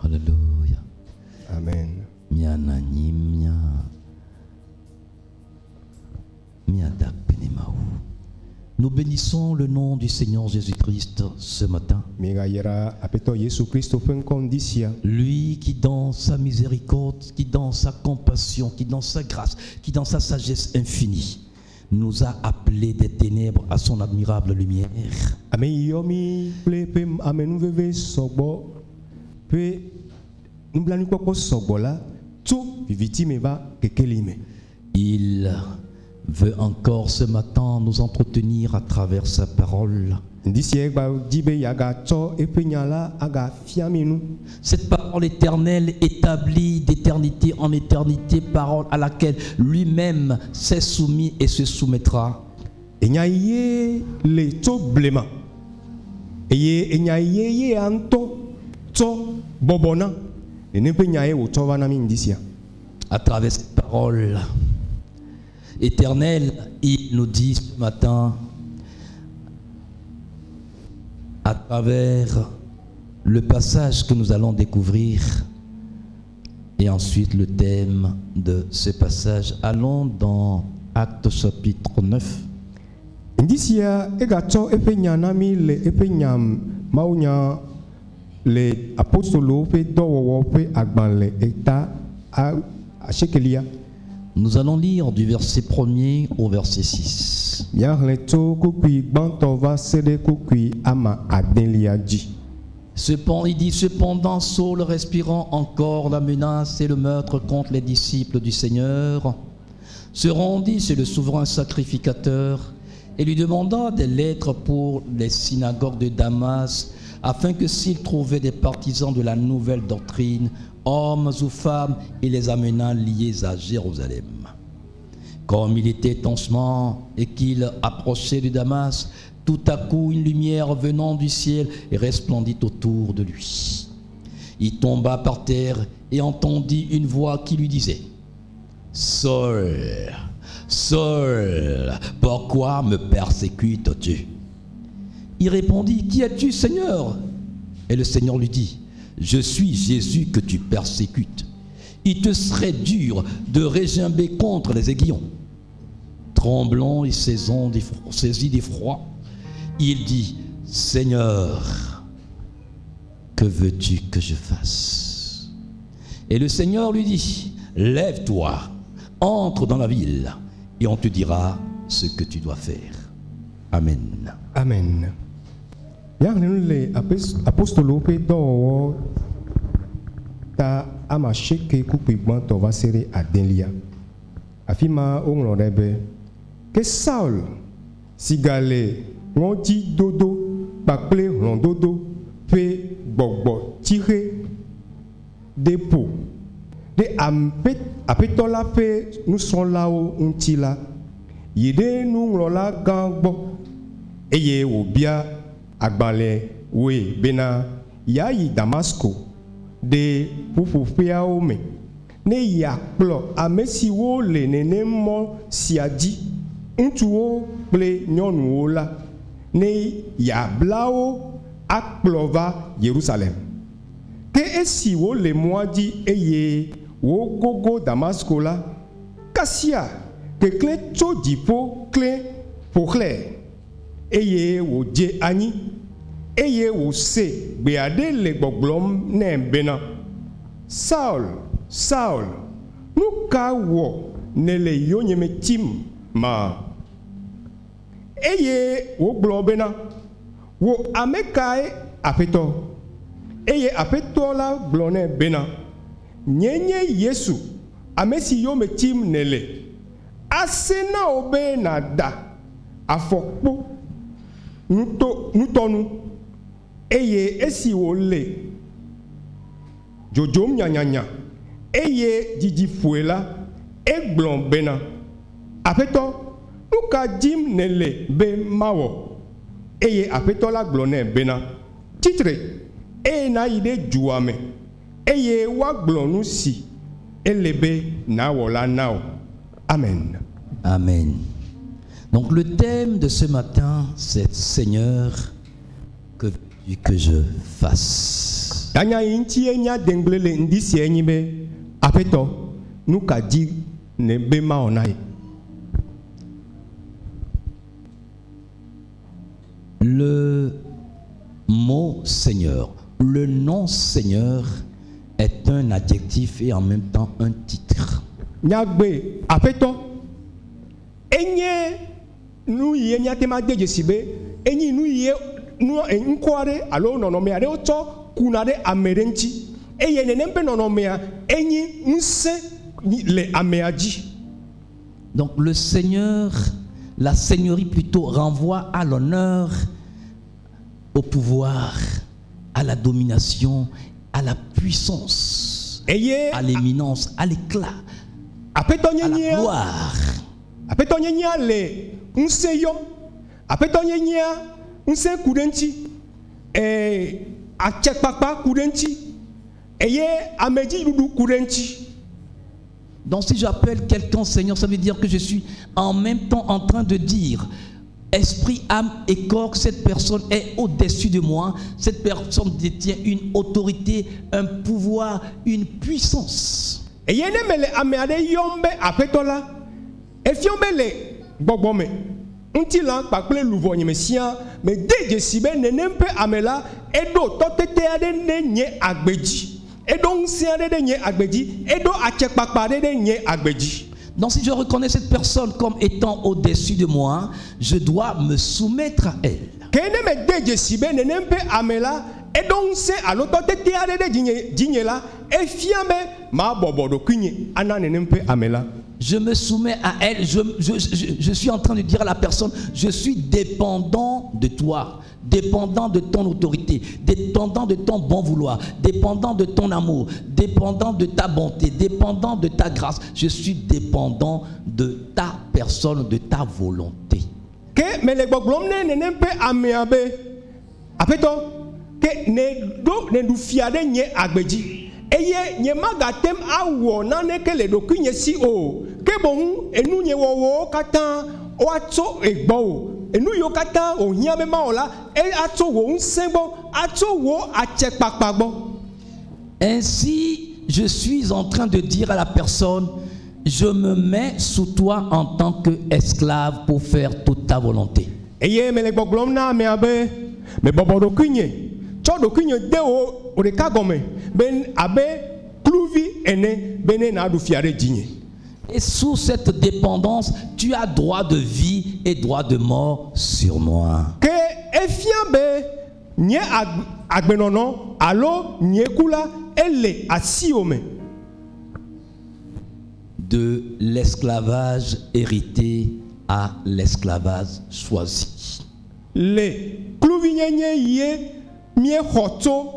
Alléluia. Amen. Nous bénissons le nom du Seigneur Jésus-Christ ce matin. Lui qui dans sa miséricorde, qui dans sa compassion, qui dans sa grâce, qui dans sa sagesse infinie, nous a appelés des ténèbres à son admirable lumière. Il veut encore ce matin nous entretenir à travers sa parole. Cette parole éternelle établie d'éternité en éternité, parole à laquelle lui-même s'est soumis et se soumettra. À travers cette parole éternelle, il nous dit ce matin, à travers le passage que nous allons découvrir, et ensuite le thème de ce passage. Allons dans Actes chapitre 9. Nous allons lire du verset 1er au verset 6. Il dit, cependant, Saul, respirant encore la menace et le meurtre contre les disciples du Seigneur, se rendit chez le souverain sacrificateur et lui demanda des lettres pour les synagogues de Damas, afin que s'il trouvait des partisans de la nouvelle doctrine, hommes ou femmes, il les amena liés à Jérusalem. Comme il était étancement et qu'il approchait de Damas, tout à coup une lumière venant du ciel resplendit autour de lui. Il tomba par terre et entendit une voix qui lui disait: Saul, Saul, pourquoi me persécutes-tu? Il répondit: Qui es-tu, Seigneur? Et le Seigneur lui dit: Je suis Jésus que tu persécutes. Il te serait dur de régimber contre les aiguillons. Tremblant et saisi d'effroi, il dit: Seigneur, que veux-tu que je fasse? Et le Seigneur lui dit: Lève-toi, entre dans la ville, et on te dira ce que tu dois faire. Amen. Amen. Les apôtres ta amasheke kupigban to va serrer à Delia. Afima onglorebe que Saul sigale ngoti dodo bakple rondodo pe gbogbo tiré des pots de apetola pe nous sont là où untila yede nous lola gangbo eye obia agbale we bena yayi Damasco de pufufeawo me ne yakplo amesiwo le nenemo siadi ŋutsuwo kple nyɔnuwo la ne yablawo akplɔ va Yerusalem. Ke esi wo le mɔa dzi eye wo gogo Damasco la, kasia kekle tso dziƒo kle ƒoxlẽ eye wòdze anyi eye wòse gbe aɖe le gbɔgblɔm nɛ bena: Saul, Saul, nu ka wɔ nele yonyeme tim ma? Eye wògblɔ bena: wo ame kae Aƒetɔ? Eye Aƒetɔ la gblɔ nɛ bena: nye nye Yesu, ame si yome tim nele. Ase na wo be nada afɔkpo nutɔnu eye esi wòle dzodzom nyanyanya eye dzidzi ƒoe la, egblɔ bena: Aƒetɔ, nu ka dim nele be mawɔ? Eye Aƒetɔ la gblɔ nɛ bena: tsitre eye nayi ɖe dua me eye woagblɔ nu si ele be nawɔ la na wo. Amen. Amen. Donc le thème de ce matin, c'est Seigneur, que veux-tu que je fasse? Tanya inti enya denglele ndisi enyi be apeto nuka di ne be ma onai. Le mot Seigneur, le nom Seigneur est un adjectif et en même temps un titre. Nyagbe apeto enye nu ye nyatema deje sibe enyi nu ye nu enkware alo nonome ade oto kunade amerenti eye nenempe nonome enyi nse le ameaji. Donc le Seigneur, la seigneurie plutôt renvoie à l'honneur, au pouvoir, à la domination, à la puissance, à l'éminence, à l'éclat, à la gloire. Apeto nyenya le nseyo, apeto nyenya nse kudenti, achekpakpa kudenti, eye ameji dudu kudenti. Donc si j'appelle quelqu'un Seigneur, ça veut dire que je suis en même temps en train de dire esprit, âme et corps, cette personne est au-dessus de moi, cette personne détient une autorité, un pouvoir, une puissance. Eye ne mele ameade yombe apetola. Efiomele bogbome untila pakple luvo nyemesia me deje sibe nenempe amela edo totete ade nye agbeji edo nsi ade nye agbeji edo achekpakpa ade nye agbeji. Donc si je reconnais cette personne comme étant au-dessus de moi, je dois me soumettre à elle. Kene me deje sibe nenempe amela edo nsi alo totete ade jinye la efiame ma bobodo kunye ana nenempe amela. Je me soumets à elle, je suis en train de dire à la personne, je suis dépendant de toi, dépendant de ton autorité, dépendant de ton bon vouloir, dépendant de ton amour, dépendant de ta bonté, dépendant de ta grâce. Je suis dépendant de ta personne, de ta volonté. Que me le boglomne ne nempe ameabe. Apeto que ne du fiade nye agbeji. Eye nye magatem awo nane ke le doku nye si o ke bon enu nye wo kata o ato egbo enu yo kata o hia me ma ola e ato wo nsembo ato wo achekpakpagbo. Ainsi je suis en train de dire à la personne, je me mets sous toi en tant qu'esclave pour faire toute ta volonté. Eye me le gboglom na me abe me bobo doku nye cho doku nye de o de kagome ben abe kluvi ene bene na du fiare djinye. Et sous cette dépendance, tu as droit de vie et droit de mort sur moi. Que efiambe nye agbenono alo nye kula ele asiome. De l'esclavage hérité à l'esclavage choisi. Le kluvi nye ye mie hoto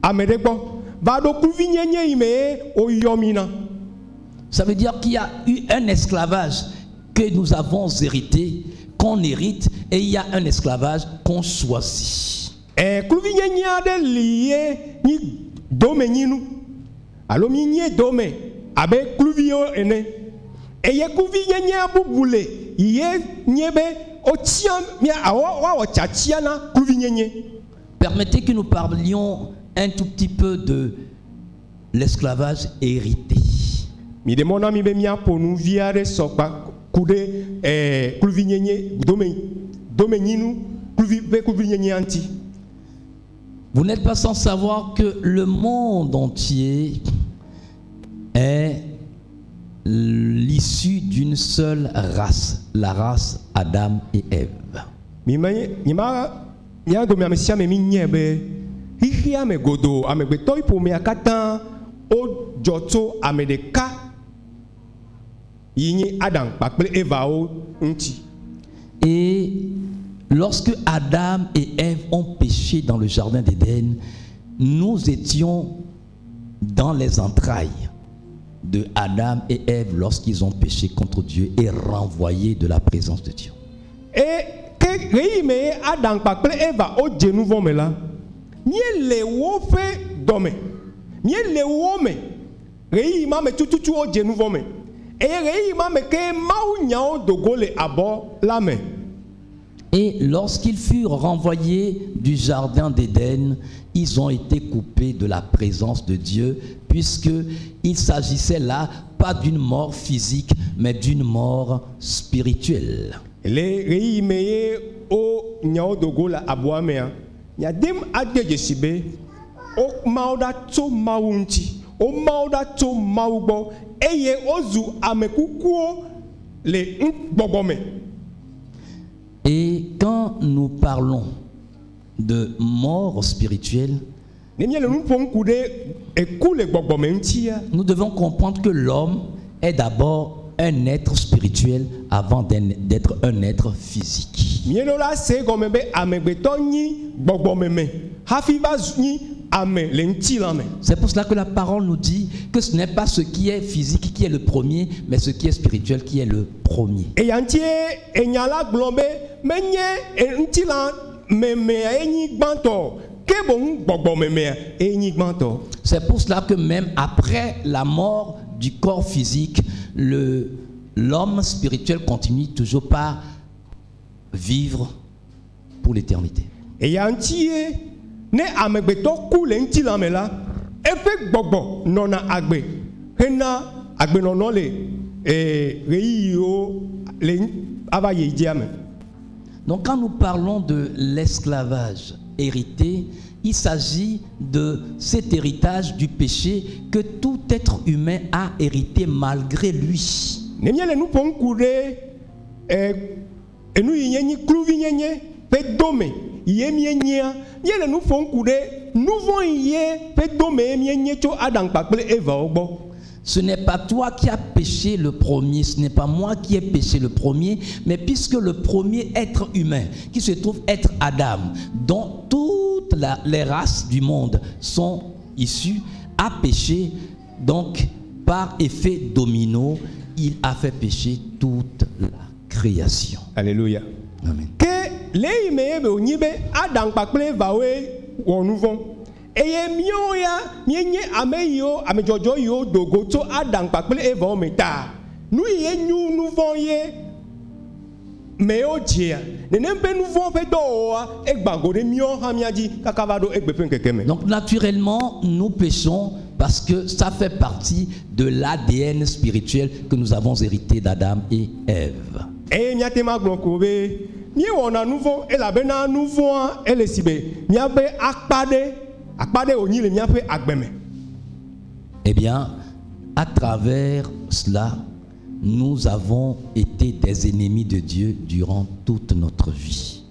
amedegbo vado kluvi nye ime o yomina. Ça veut dire qu'il y a eu un esclavage que nous avons hérité, qu'on hérite, et il y a un esclavage qu'on choisit. Kluvi nye ade liye ni dome nyinu. Alo mi nye dome abe kluvi yo ene. Eye kluvi nye abubule ye nyebe o tiam mia awa o chachiana kluvi nye. Permettez que nous parlions un tout petit peu de l'esclavage hérité. Mi de mon ami be mia ponu viare sokpa kude kluvi nye dome nyinu kluvi nye anti. Vous n'êtes pas sans savoir que le monde entier est l'issue d'une seule race, la race Adam et Ève. Ya do mi amesia me mi nyebe hihi ame godo ame gbeto ipo me akata o joto ame de ka yini Adam pakple Eva o nti. Et lorsque Adam et Ève ont péché dans le jardin d'Éden, nous étions dans les entrailles de Adam et Ève lorsqu'ils ont péché contre Dieu et renvoyés de la présence de Dieu. Et que me Adam pakple Eva o jenu vome la mie le wo fe dome mie le wo me rei ma me tututu o jenu vome Et lorsqu'ils furent renvoyés du jardin d'Éden, ils ont été coupés de la présence de Dieu, puisqu'il s'agissait là pas d'une mort physique, mais d'une mort spirituelle. Et quand nous parlons de mort spirituelle, nous devons comprendre que l'homme est d'abord un être spirituel avant d'être un être physique. C'est pour cela que la parole nous dit que ce n'est pas ce qui est physique qui est le premier, mais ce qui est spirituel qui est le premier. C'est pour cela que même après la mort du corps physique, l'homme spirituel continue toujours par vivre pour l'éternité. Donc quand nous parlons de l'esclavage hérité, il s'agit de cet héritage du péché que tout être humain a hérité malgré lui. Ce n'est pas toi qui as péché le premier, ce n'est pas moi qui ai péché le premier, mais puisque le premier être humain, qui se trouve être Adam, dont toutes les races du monde sont issues, a péché, donc par effet domino, il a fait pécher toute la création. Alléluia. Amen. Donc naturellement, nous péchons parce que ça fait partie de l'ADN spirituel que nous avons hérité d'Adam et Ève. Eh bien, à travers cela, nous avons été des ennemis de Dieu durant toute notre vie.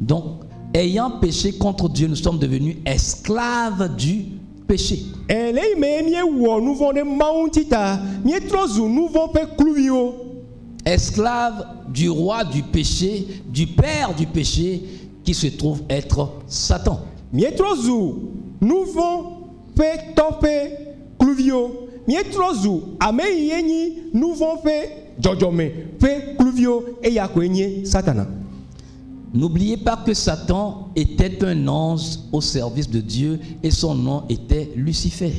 Donc, ayant péché contre Dieu, nous sommes devenus esclaves du péché. Esclaves du roi du péché, du père du péché, qui se trouve être Satan. N'oubliez pas que Satan était un ange au service de Dieu et son nom était Lucifer.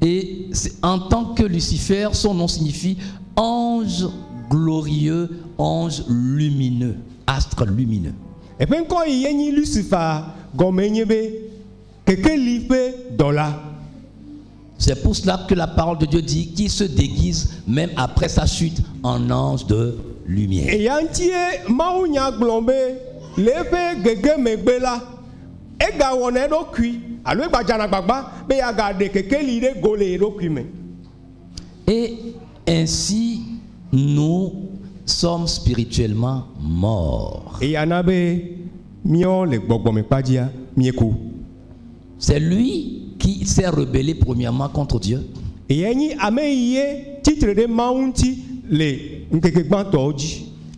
Et en tant que Lucifer, son nom signifie ange glorieux, ange lumineux, astre lumineux. C'est pour cela que la parole de Dieu dit qu'il se déguise même après sa chute en ange de lumière. Et ainsi, nous sommes spirituellement morts. C'est lui qui s'est rebellé premièrement contre Dieu.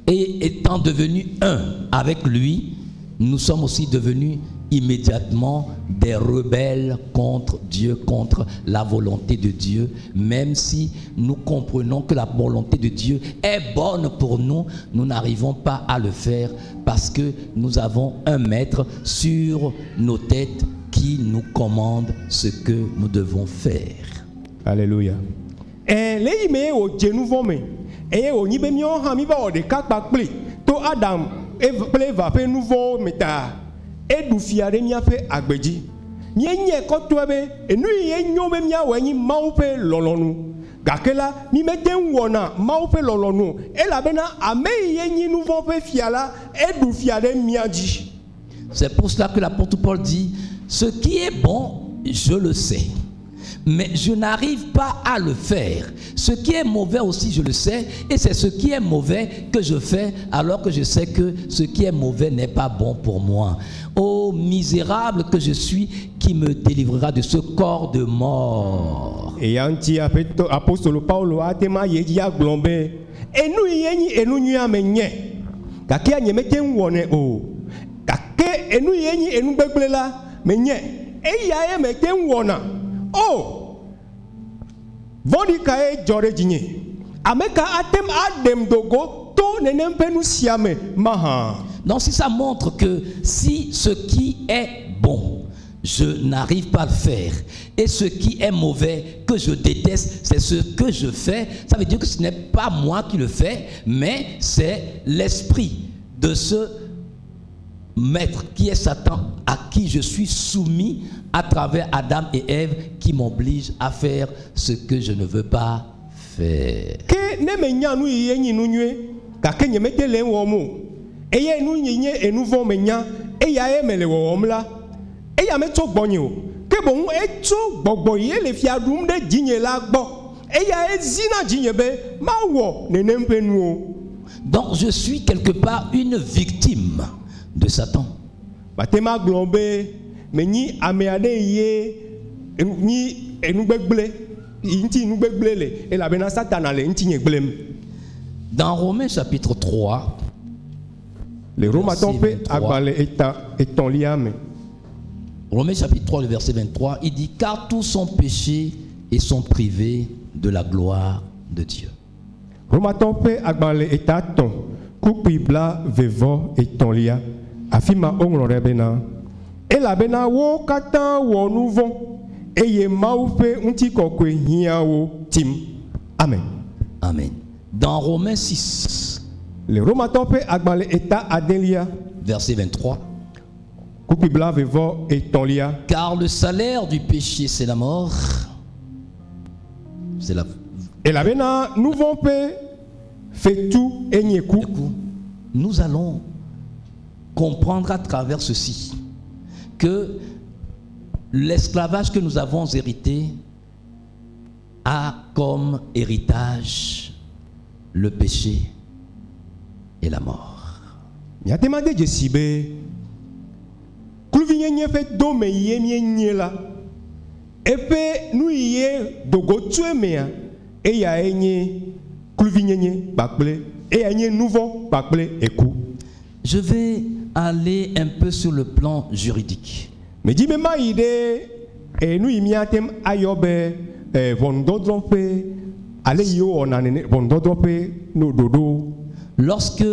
Et étant devenu un avec lui, nous sommes aussi devenus immédiatement des rebelles contre Dieu, contre la volonté de Dieu, même si nous comprenons que la volonté de Dieu est bonne pour nous, nous n'arrivons pas à le faire parce que nous avons un maître sur nos têtes qui nous commande ce que nous devons faire. Alléluia. Et les emails au Genouveau, et au Nibemion Hamiba ou de Kakpakli, to Adam, et va faire nouveau méta, et du fiaremia fait Agbeji. Nye kotwebe, et nous y nyomemia ou y maupe lolonu. Gakela, mi meten wona, maupe lolonu, et la bena, ame y nouveau fait fiala, et du fiaremia ji. C'est pour cela que l'apôtre Paul dit, ce qui est bon, je le sais. Mais je n'arrive pas à le faire. Ce qui est mauvais aussi, je le sais. Et c'est ce qui est mauvais que je fais alors que je sais que ce qui est mauvais n'est pas bon pour moi. Ô misérable que je suis, qui me délivrera de ce corps de mort. Et anti apostole Paulo a tema yedia glombe. Et nous yeni et nous nyamenye. Kake anyemeten wone o. Kake et nous yeni et nous beglela menye. Et ya meten wona. Oh, Vodikae Jorejine. Ameka atem adem dogo to nenempenu siame maha. Donc si ça montre que si ce qui est bon, je n'arrive pas à le faire, et ce qui est mauvais, que je déteste, c'est ce que je fais, ça veut dire que ce n'est pas moi qui le fais, mais c'est l'esprit de ce maître qui est Satan, à qui je suis soumis à travers Adam et Ève, qui m'oblige à faire ce que je ne veux pas faire. Que ne me nya nu yenyi nu nyue, ka ke nye mete le womo. Eye nu nyenye enuvo menya, eya e mele womla. Eya me to gbonyo. Ke bon e to gbogbo ye le fiadum de jinye la gbo. Eya e zina jinye be ma wo nenempe nu. Donc je suis quelque part une victime de Satan. Batema glombe meni ameade ye ni enugbegle inti enugbegle le et la bena satana le inti nyeglem. Dans Romains chapitre 3, le Romains tombe agbale eton liame. Romains chapitre 3 le verset 23, il dit car tous sont péchés et sont privés de la gloire de Dieu. Romains tombe agbale etaton kupibla vevo eton lia. Afima onglore bena et la bena wo katan wo nouveau et ye maupe unti kokwe hiawo tim. Amen. Amen. Dans Romains 6, le Romains tombe agbale eta adelia verset 23, kupibla vevo eton lia. Car le salaire du péché c'est la mort. C'est la. Et la bena nouveau pe fait tout et nyeku. Nous allons comprendre à travers ceci que l'esclavage que nous avons hérité a comme héritage le péché et la mort. Il y a demandé de Sibé, Kouvinye fait dome yemie la, et puis nous y est dogo tuemea, et il y a enye Kouvinye bakble, et enye nouveau bakble eku. Je vais aller un peu sur le plan juridique. Mais dis moi idée et nous y miatem ayobe vondodrope allez yo on a vondodrope no dodo. Lorsque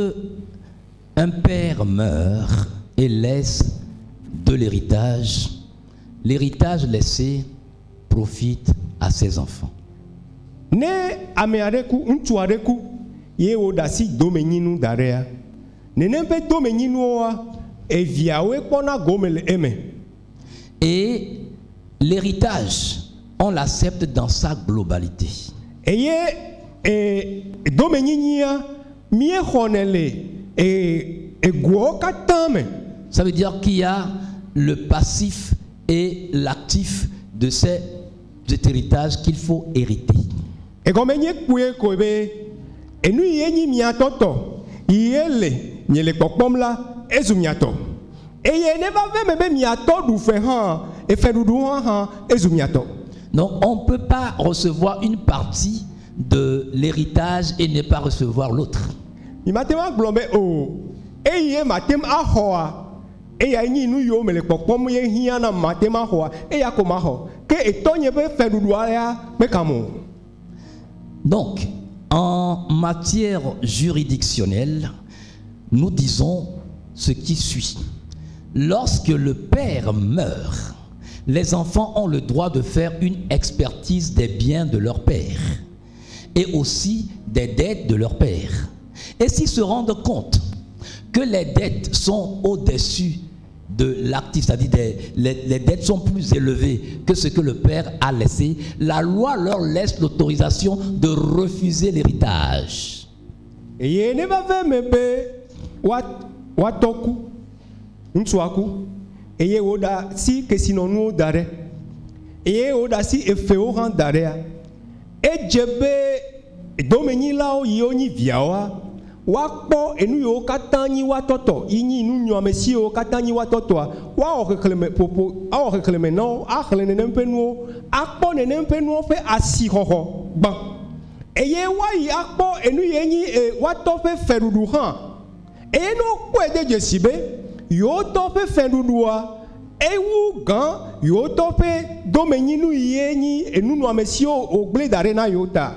un père meurt et laisse de l'héritage, l'héritage laissé profite à ses enfants. Ne ameareku untuareku ye odasi domeninu darea. Et l'héritage, on l'accepte dans sa globalité. Ça veut dire qu'il y a le passif et l'actif de cet héritage qu'il faut hériter. Nyele kpɔkpɔm la ezu miatɔ eye ne va ve me be miatɔ du fe hã efe ɖuɖu hã ezu miatɔ. Donc on ne peut pas recevoir une partie de l'héritage et ne pas recevoir l'autre. Mi matem agblɔ be o eye matem axɔa Et ya ni nu yo me le pokpom ye hiana matema ho e ya ko ma ho ke etonye be fe dudua ya me kamo. Donc, en matière juridictionnelle, nous disons ce qui suit. Lorsque le père meurt, les enfants ont le droit de faire une expertise des biens de leur père et aussi des dettes de leur père. Et s'ils se rendent compte que les dettes sont au-dessus de l'actif, c'est-à-dire les dettes sont plus élevées que ce que le père a laissé, la loi leur laisse l'autorisation de refuser l'héritage. Et ne va faire mebe watoku ntsuaku et oda si que sinon nous dare et oda si efeo ran dare et jebe domeni lao yoni viawa wakpo enu yo katanyi watoto yini nu nyamesi yo katanyi watoto wa orekleme popo a orekleme no a khlene nempenu akpo ne nempenu fe asi hoho ban eye wa yi akpo enu yenyi wato fe ferudu han e no po de jesibe yo to fe ferudua ewu gan yo to fe domeni nu yenyi enu nu amesi o ogble dare na yota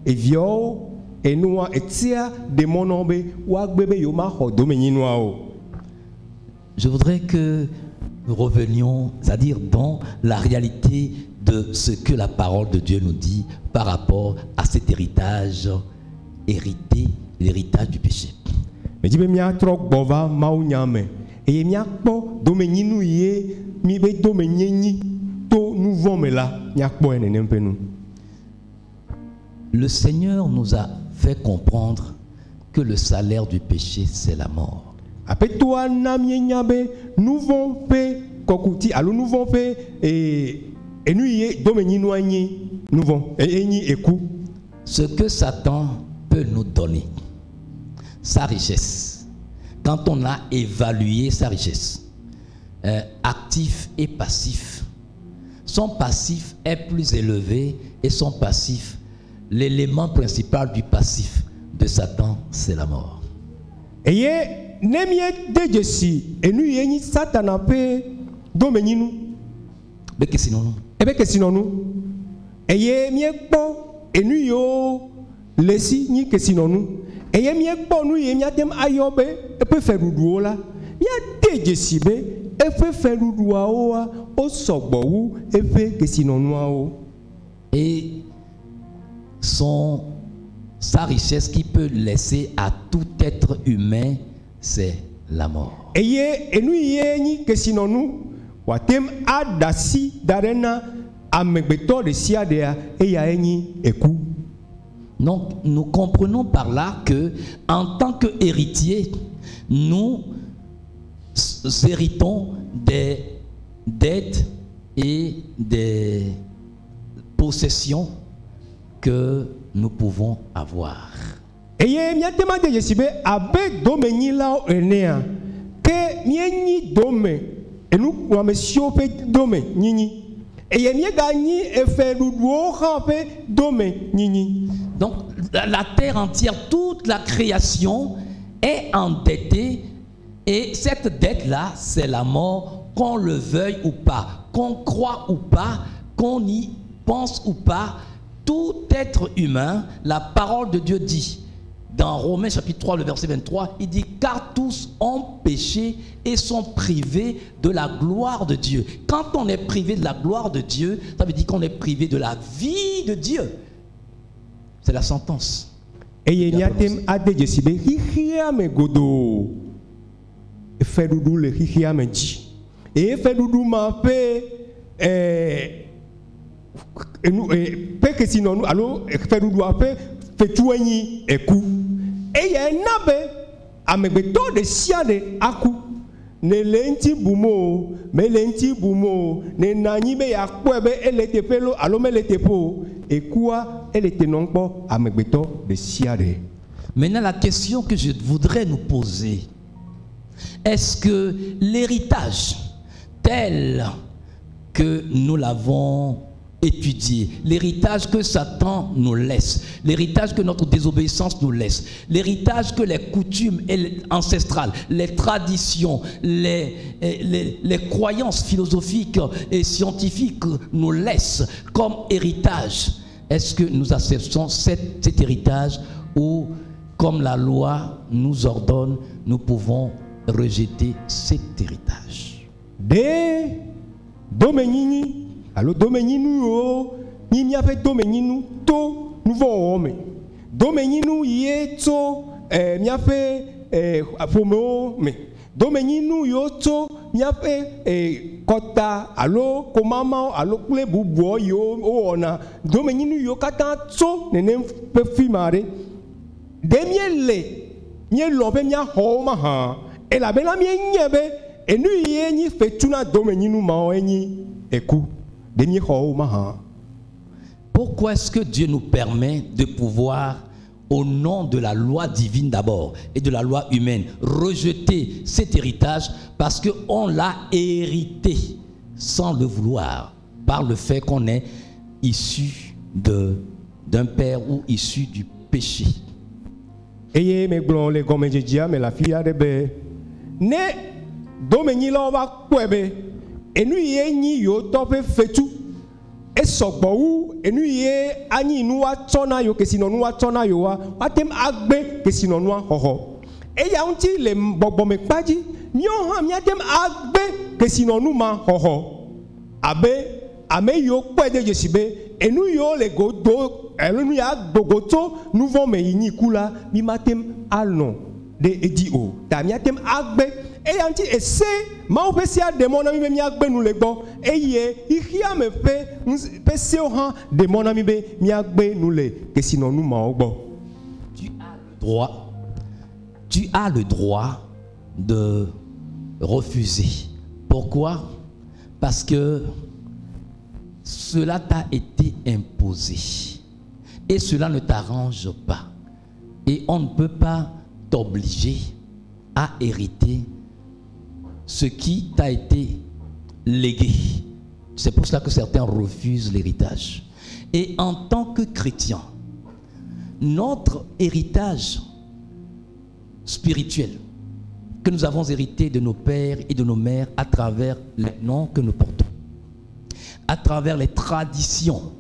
evio et nous etia de monombe wa gbebe yo ma ho domeni noa o. Je voudrais que nous revenions, c'est-à-dire dans la réalité de ce que la parole de Dieu nous dit par rapport à cet héritage hérité, l'héritage du péché. Mais dit mia trok bova mau nyame et mia po domeni nu ye mi be domeni ni to nous vome la mia po ene mpenu. Le Seigneur nous a fait comprendre que le salaire du péché, c'est la mort. Nous vont faire kokuti, alors nous vont faire et nous y domeni nous vont et écoute. Ce que Satan peut nous donner, sa richesse, quand on a évalué sa richesse, actif et passif, son passif est plus élevé et son passif, l'élément principal du passif de Satan, c'est la mort. Et nemie de Jesi, et nous y Satan pe domeni nous. Mais que sinon nous? Et bien que sinon nous. Et mie po, et nous yo lesi ni que sinon nous. Et mie po nous y miatem ayobe, et peut faire doudou là. Mia de Jesi be, et peut faire doudou oa, o sogbo et fait que sinon nous. Et sa richesse qui peut laisser à tout être humain, c'est la mort. Et nous y que sinon nous, watem adasi darena amegbeto de siadea et ya eni eku. Donc nous comprenons par là que en tant qu'héritiers, nous héritons des dettes et des possessions que nous pouvons avoir. Et mia tema de Jesibe abe domeni lao enea ke mieni dome et nous wa monsieur pe dome nini et mia gagni e fait duo rape dome nini. Donc la terre entière, toute la création est endettée et cette dette là, c'est la mort, qu'on le veuille ou pas, qu'on croit ou pas, qu'on y pense ou pas. Tout être humain, la parole de Dieu dit, dans Romains chapitre 3, le verset 23, il dit « Car tous ont péché et sont privés de la gloire de Dieu. » Quand on est privé de la gloire de Dieu, ça veut dire qu'on est privé de la vie de Dieu. C'est la sentence. Et il y a des adjectifs, hihia me godo, fait doudou le hihia me dit, et fait doudou m'a fait et nous peut que sinon nous allons faire nous doit faire tueni eku et ya nabe amegbeto de siade aku ne lenti bumo me lenti bumo ne nani be ya kwebe elete pelo alo me lete po ekua elete nonpo amegbeto de siade. Maintenant la question que je voudrais nous poser, est-ce que l'héritage tel que nous l'avons étudier, l'héritage que Satan nous laisse, l'héritage que notre désobéissance nous laisse, l'héritage que les coutumes ancestrales, les traditions, les croyances philosophiques et scientifiques nous laissent comme héritage. Est-ce que nous acceptons cet héritage ou, comme la loi nous ordonne, nous pouvons rejeter cet héritage? Alors, domeninu ni mi a fait domeninu to nouveau homme. Domeninu yé to mi a fait afomeo me. Domeninu yo to mi a fait kota alo komama alo kule bubo yo ona. Domeninu yo kata to nene pe fimare. Demiele mi lobe mi a homa ha. Et la bela mi nyebe e nu yé ni fetuna domeninu ma enyi eku. Pourquoi est-ce que Dieu nous permet de pouvoir, au nom de la loi divine d'abord et de la loi humaine, rejeter cet héritage? Parce qu'on l'a hérité sans le vouloir, par le fait qu'on est issu d'un père ou issu du péché. Et mais la fille a des ne domeni la va kwebe. Et nous y est yo tope fetu et sogbo et nous y est ani nous a tona yo que sinon nous a tona yo wa atem agbe que sinon nous a hoho et ya unti le bobo me paji mio ha mi atem agbe que sinon nous ma hoho abe ame yo kwede jesibe et nous yo le godo et nous ya dogoto nous vont me yini kula mi matem alon de edio ta mi atem agbe et anti esse ma opesia de mon ami mi agbe nous le bon et ye ihia me pe se han de mon ami be mi agbe nous le que sinon nous ma ogbo. Tu as le droit de refuser. Pourquoi? Parce que cela t'a été imposé et cela ne t'arrange pas et on ne peut pas t'obliger à hériter ce qui t'a été légué. C'est pour cela que certains refusent l'héritage. Et en tant que chrétien, notre héritage spirituel que nous avons hérité de nos pères et de nos mères à travers les noms que nous portons, à travers les traditions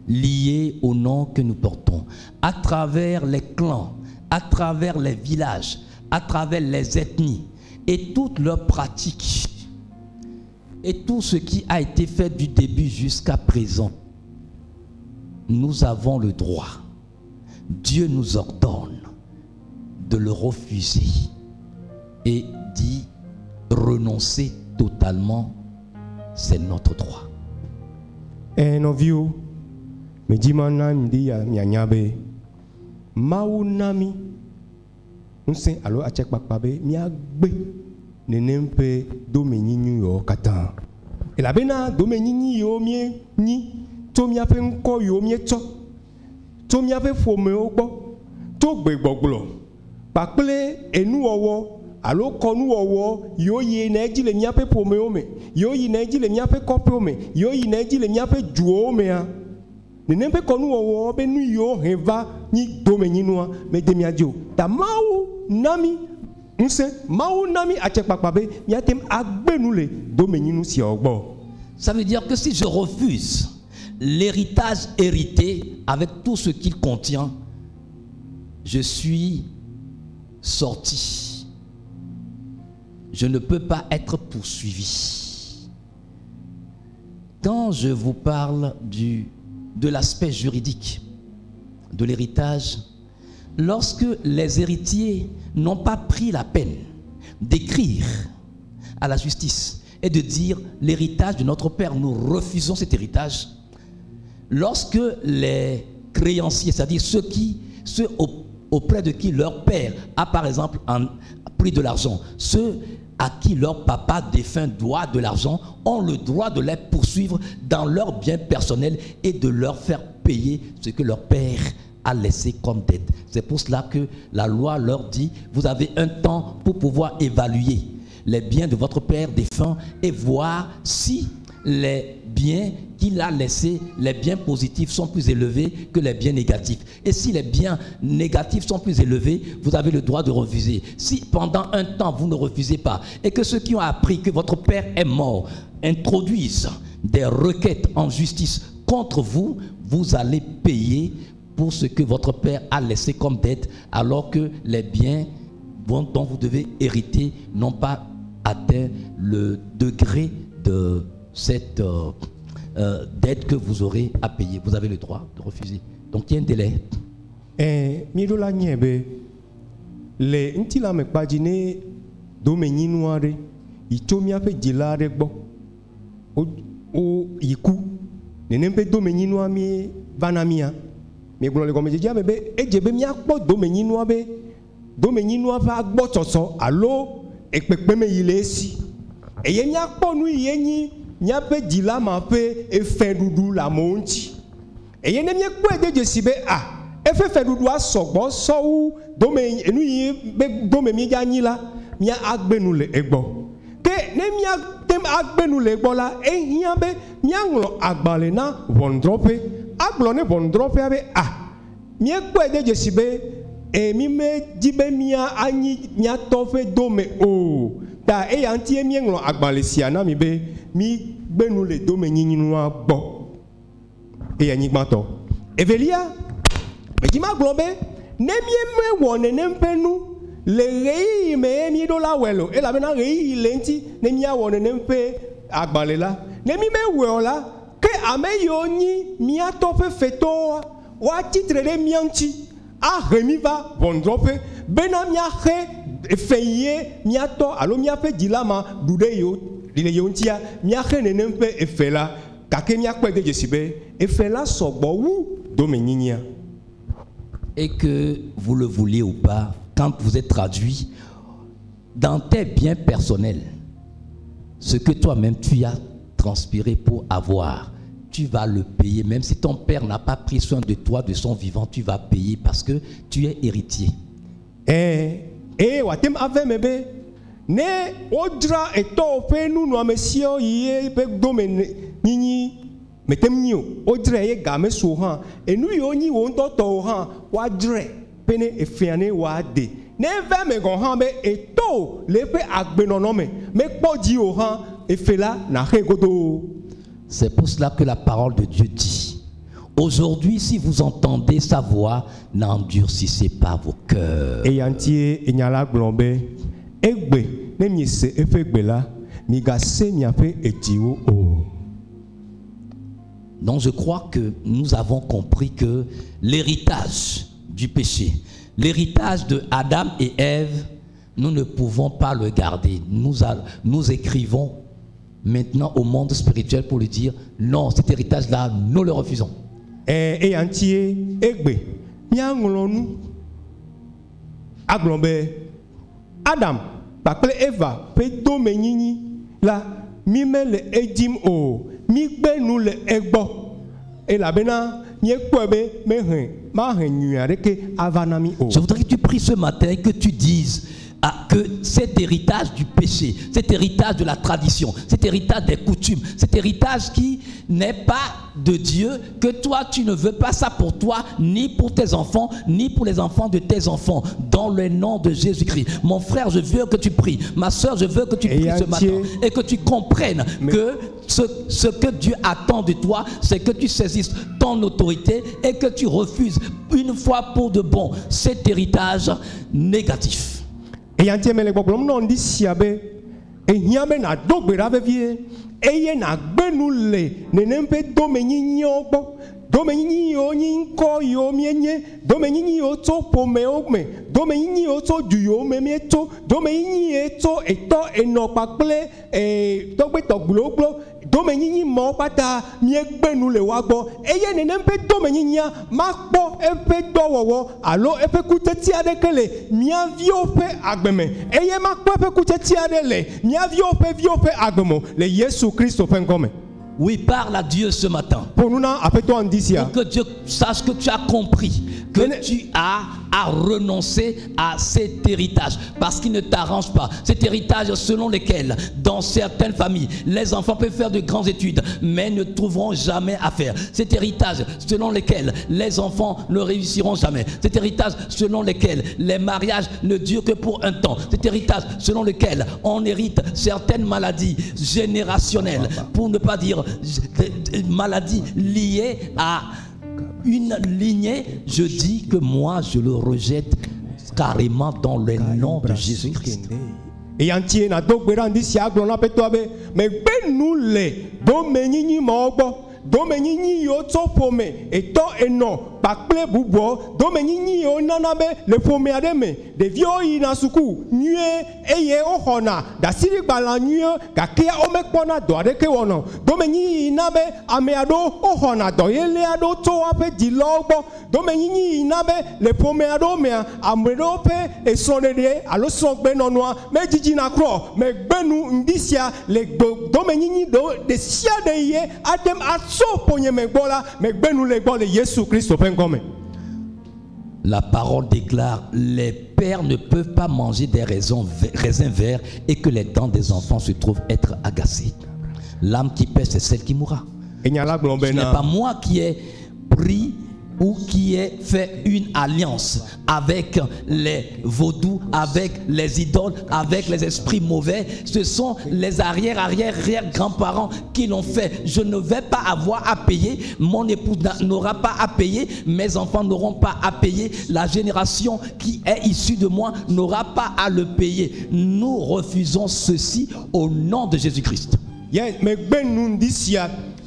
liées aux noms que nous portons, à travers les clans, à travers les villages, à travers les ethnies, et toutes leurs pratiques et tout ce qui a été fait du début jusqu'à présent, nous avons le droit. Dieu nous ordonne de le refuser et d'y renoncer totalement. C'est notre droit. Et nos vieux, me dit manam di ya nyabe, maunami. Nous sommes alors à Tchèque Bakbabe, miagbe, nenempe, domeninu yo katan. Et la bena, domeninu yo mie ni, to miape nko yo mie to, to miape fome ogbo, to gbegbogblo. Bakble, enu owo, alo konu owo, yo ye neji le miape pome ome, yo ye neji le miape kope ome, yo ye neji le miape juo ome ya. Nenempe konu owo, benu yo heva, ni domeninu me demiadio. Ta mau nami nse mau nami achekpakpabe miatem agbe nous le domeninu si ogbo. Ça veut dire que si je refuse l'héritage hérité avec tout ce qu'il contient, je suis sorti. Je ne peux pas être poursuivi. Quand je vous parle de l'aspect juridique de l'héritage, lorsque les héritiers n'ont pas pris la peine d'écrire à la justice et de dire l'héritage de notre père, nous refusons cet héritage, lorsque les créanciers, c'est-à-dire ceux auprès de qui leur père a par exemple pris de l'argent, ceux à qui leur papa défunt doit de l'argent, ont le droit de les poursuivre dans leurs biens personnels et de leur faire payer ce que leur père a laissé comme dette. C'est pour cela que la loi leur dit, vous avez un temps pour pouvoir évaluer les biens de votre père défunt et voir si les biens qu'il a laissés, les biens positifs sont plus élevés que les biens négatifs. Et si les biens négatifs sont plus élevés, vous avez le droit de refuser. Si pendant un temps vous ne refusez pas et que ceux qui ont appris que votre père est mort introduisent des requêtes en justice contre vous, vous allez payer pour ce que votre père a laissé comme dette, alors que les biens dont vous devez hériter n'ont pas atteint le degré de cette dette que vous aurez à payer. Vous avez le droit de refuser. Donc il y a un délai. Mirola nyebe le ntila me pagine do me nyinoare ito mi ape dilare gbo o yiku nenempe do me nyinoa mi vanamia mi gbo le ko mejeja bebe ejebe mi akpo do me nyinoa be do me nyinoa fa gbo toso alo epepe me yile si eye mi akpo nu yenyi mi ape dila ma pe efe dudu la monti eye ne mi ekpo edeje sibe efe fe dudu asogbo sowu dome enu yi be dome mi ganyi la mi agbenu le egbo ke ne mi tem agbenu le egbo la ehia be mi anlo agbale na wondrope aglo ne wondrope be mi ekpo edeje sibe mi me dibe mi anyi mi atofe dome o ta e yanti mi anlo agbale siana mi be mi gbenu le dome nyinyinu agbo e yanyi gbato evelia Bejima globe, nemie me wone nempenu, le rei me mi do la welo, e la bena rei lenti, nemia wone nempe agbalela, nemi me weola, ke ame yoni mia tope feto, wa titre de mianti, a remiva bondrope, bena mia he feye mia to, alo mia fe dilama, dude yo, dile yontia, mia he nempe efela, kake mia kwe de jesibe, efela sogbo wu do me nyinya. Et que vous le vouliez ou pas, quand vous êtes traduit, dans tes biens personnels, ce que toi-même tu as transpiré pour avoir, tu vas le payer. Même si ton père n'a pas pris soin de toi, de son vivant, tu vas payer parce que tu es héritier. Watem ave mebe, ne odra eto pe nu no amesio ye pe domen nini. Metemnio, odre ye game sohan, enu yoni won to han, wadre, pene efiane wade. Ne ve me gon be eto lepe agbenonome, me kpodi o han, efela na regodo. C'est pour cela que la parole de Dieu dit, aujourd'hui si vous entendez sa voix, n'endurcissez pas vos cœurs. Et yantie enyala glombe, egbe, ne mi se efegbe la, mi gase mi ape etiwo o. Donc je crois que nous avons compris que l'héritage du péché, l'héritage de Adam et Ève, nous ne pouvons pas le garder. Nous écrivons maintenant au monde spirituel pour lui dire non, cet héritage-là, nous le refusons. Et entier, egbe, miangolonu, aglombe, Adam, bakle Eva, pedo menini, la, mime le edim o. Et la bena, je voudrais que tu pries ce matin et que tu dises que cet héritage du péché, cet héritage de la tradition, cet héritage des coutumes, cet héritage qui n'est pas de Dieu, que toi tu ne veux pas ça pour toi, ni pour tes enfants, ni pour les enfants de tes enfants, dans le nom de Jésus-Christ. Mon frère, je veux que tu pries. Ma soeur, je veux que tu pries ce matin et que tu comprennes que ce que Dieu attend de toi, c'est que tu saisisses ton autorité et que tu refuses une fois pour de bon cet héritage négatif. Et yantie me le boblom non di siabe e hiame na dogbe ra vevie eye na gbenu le nenempe do menyinyo gbo do menyinyo nyinko yo mienye do menyinyo to pome ogme do menyinyo to duyo memieto do menyinyo to eto eno paple dogbe togbulogbo do menyinyi mo pata miegbenu le wagbo eye nenempe do menyinya makpo epe dowowo alo epe kuteti adekele miavio pe agbeme eye makpo epe kuteti adele miavio pe agbemo le Yesu Christ pe ngome. Oui, parle à Dieu ce matin. Pour nous, et que Dieu sache que tu as compris que tu as à renoncer à cet héritage parce qu'il ne t'arrange pas. Cet héritage selon lequel, dans certaines familles, les enfants peuvent faire de grandes études, mais ne trouveront jamais à faire. Cet héritage selon lequel les enfants ne réussiront jamais. Cet héritage selon lequel les mariages ne durent que pour un temps. Cet héritage selon lequel on hérite certaines maladies générationnelles, pour ne pas dire maladies liées à une lignée. Je dis que moi je le rejette carrément dans le nom de Jésus-Christ. Et entier na do gbera ndi sia glo na peto abe me gbe nu le do menyinyi mo gbo do menyinyi yo to pome e to eno pakple bubo do menyinyi yo nana be le pome ade me de vio yi na suku nue eye o hona da siri gbala nue ga ke o me kpona do ade ke wono do menyinyi na be ame ado o hona do yele ado to ape di logbo do menyinyi na be le pome ado me amredo pe e sonede alo sogbe nonoa me jiji na kro me gbenu ndisia le do menyinyi do de sia de ye adem aso ponye me gbola me gbenu le gbo le Yesu Christ pen comme. La parole déclare: les pères ne peuvent pas manger des raisins verts et que les dents des enfants se trouvent être agacées. L'âme qui pêche, c'est celle qui mourra. Ce n'est pas moi qui ai pris ou qui ai fait une alliance avec les vaudous, avec les idoles, avec les esprits mauvais. Ce sont les arrière-grands-parents qui l'ont fait. Je ne vais pas avoir à payer. Mon épouse n'aura pas à payer. Mes enfants n'auront pas à payer. La génération qui est issue de moi n'aura pas à le payer. Nous refusons ceci au nom de Jésus-Christ.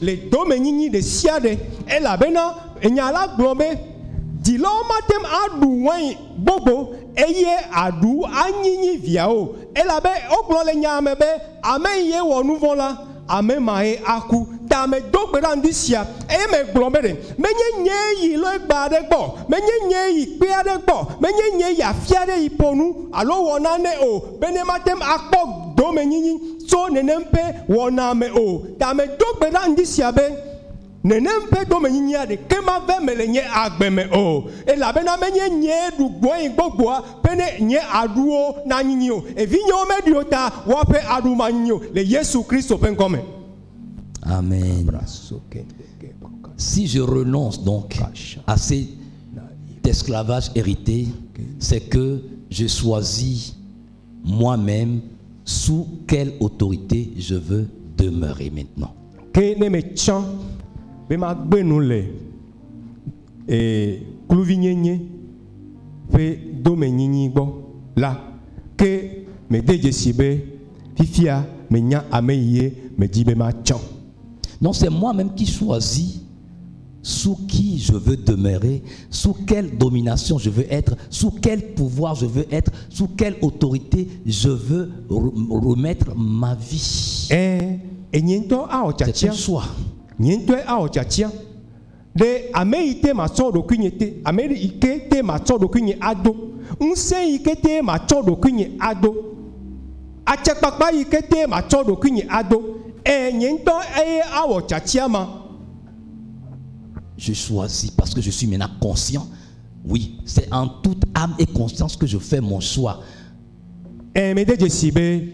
Les domenini de siade et la bena enyala globe dilo matem adu wan bobo eye adu anyinyi viao et la be oglo le nyame be amen ye wo nouveau la amen mae aku ta me dogbe ran disia e me globe de menye nye yi lo gba de gbo menye nye yi pe ade gbo menye nye ya fiade iponu alo wona ne o bene matem akpo domenini so nenempe wona me o ta me dogbe ran disia be nenempe domenini ade kema ve melenye agbeme o e la bena menye nye du gboyin gbogbo pene nye aduo na nyinyi o e vinyo me diota wo pe adu manyo le Yesu Christ pen comme. Amen. Si je renonce donc à cet esclavage hérité, c'est que je choisis moi-même sous quelle autorité je veux demeurer maintenant. Non, c'est moi-même qui choisis sous qui je veux demeurer, sous quelle domination je veux être, sous quel pouvoir je veux être, sous quelle autorité je veux remettre ma vie. C'est un choix. De ameite macho kunyete amerike te macho kunye ado unse ikete macho kunye ado achakpakpa ikete macho kunye ado nyento awo chachiama. Je choisis parce que je suis maintenant conscient. Oui, c'est en toute âme et conscience que je fais mon choix. Me de jesibe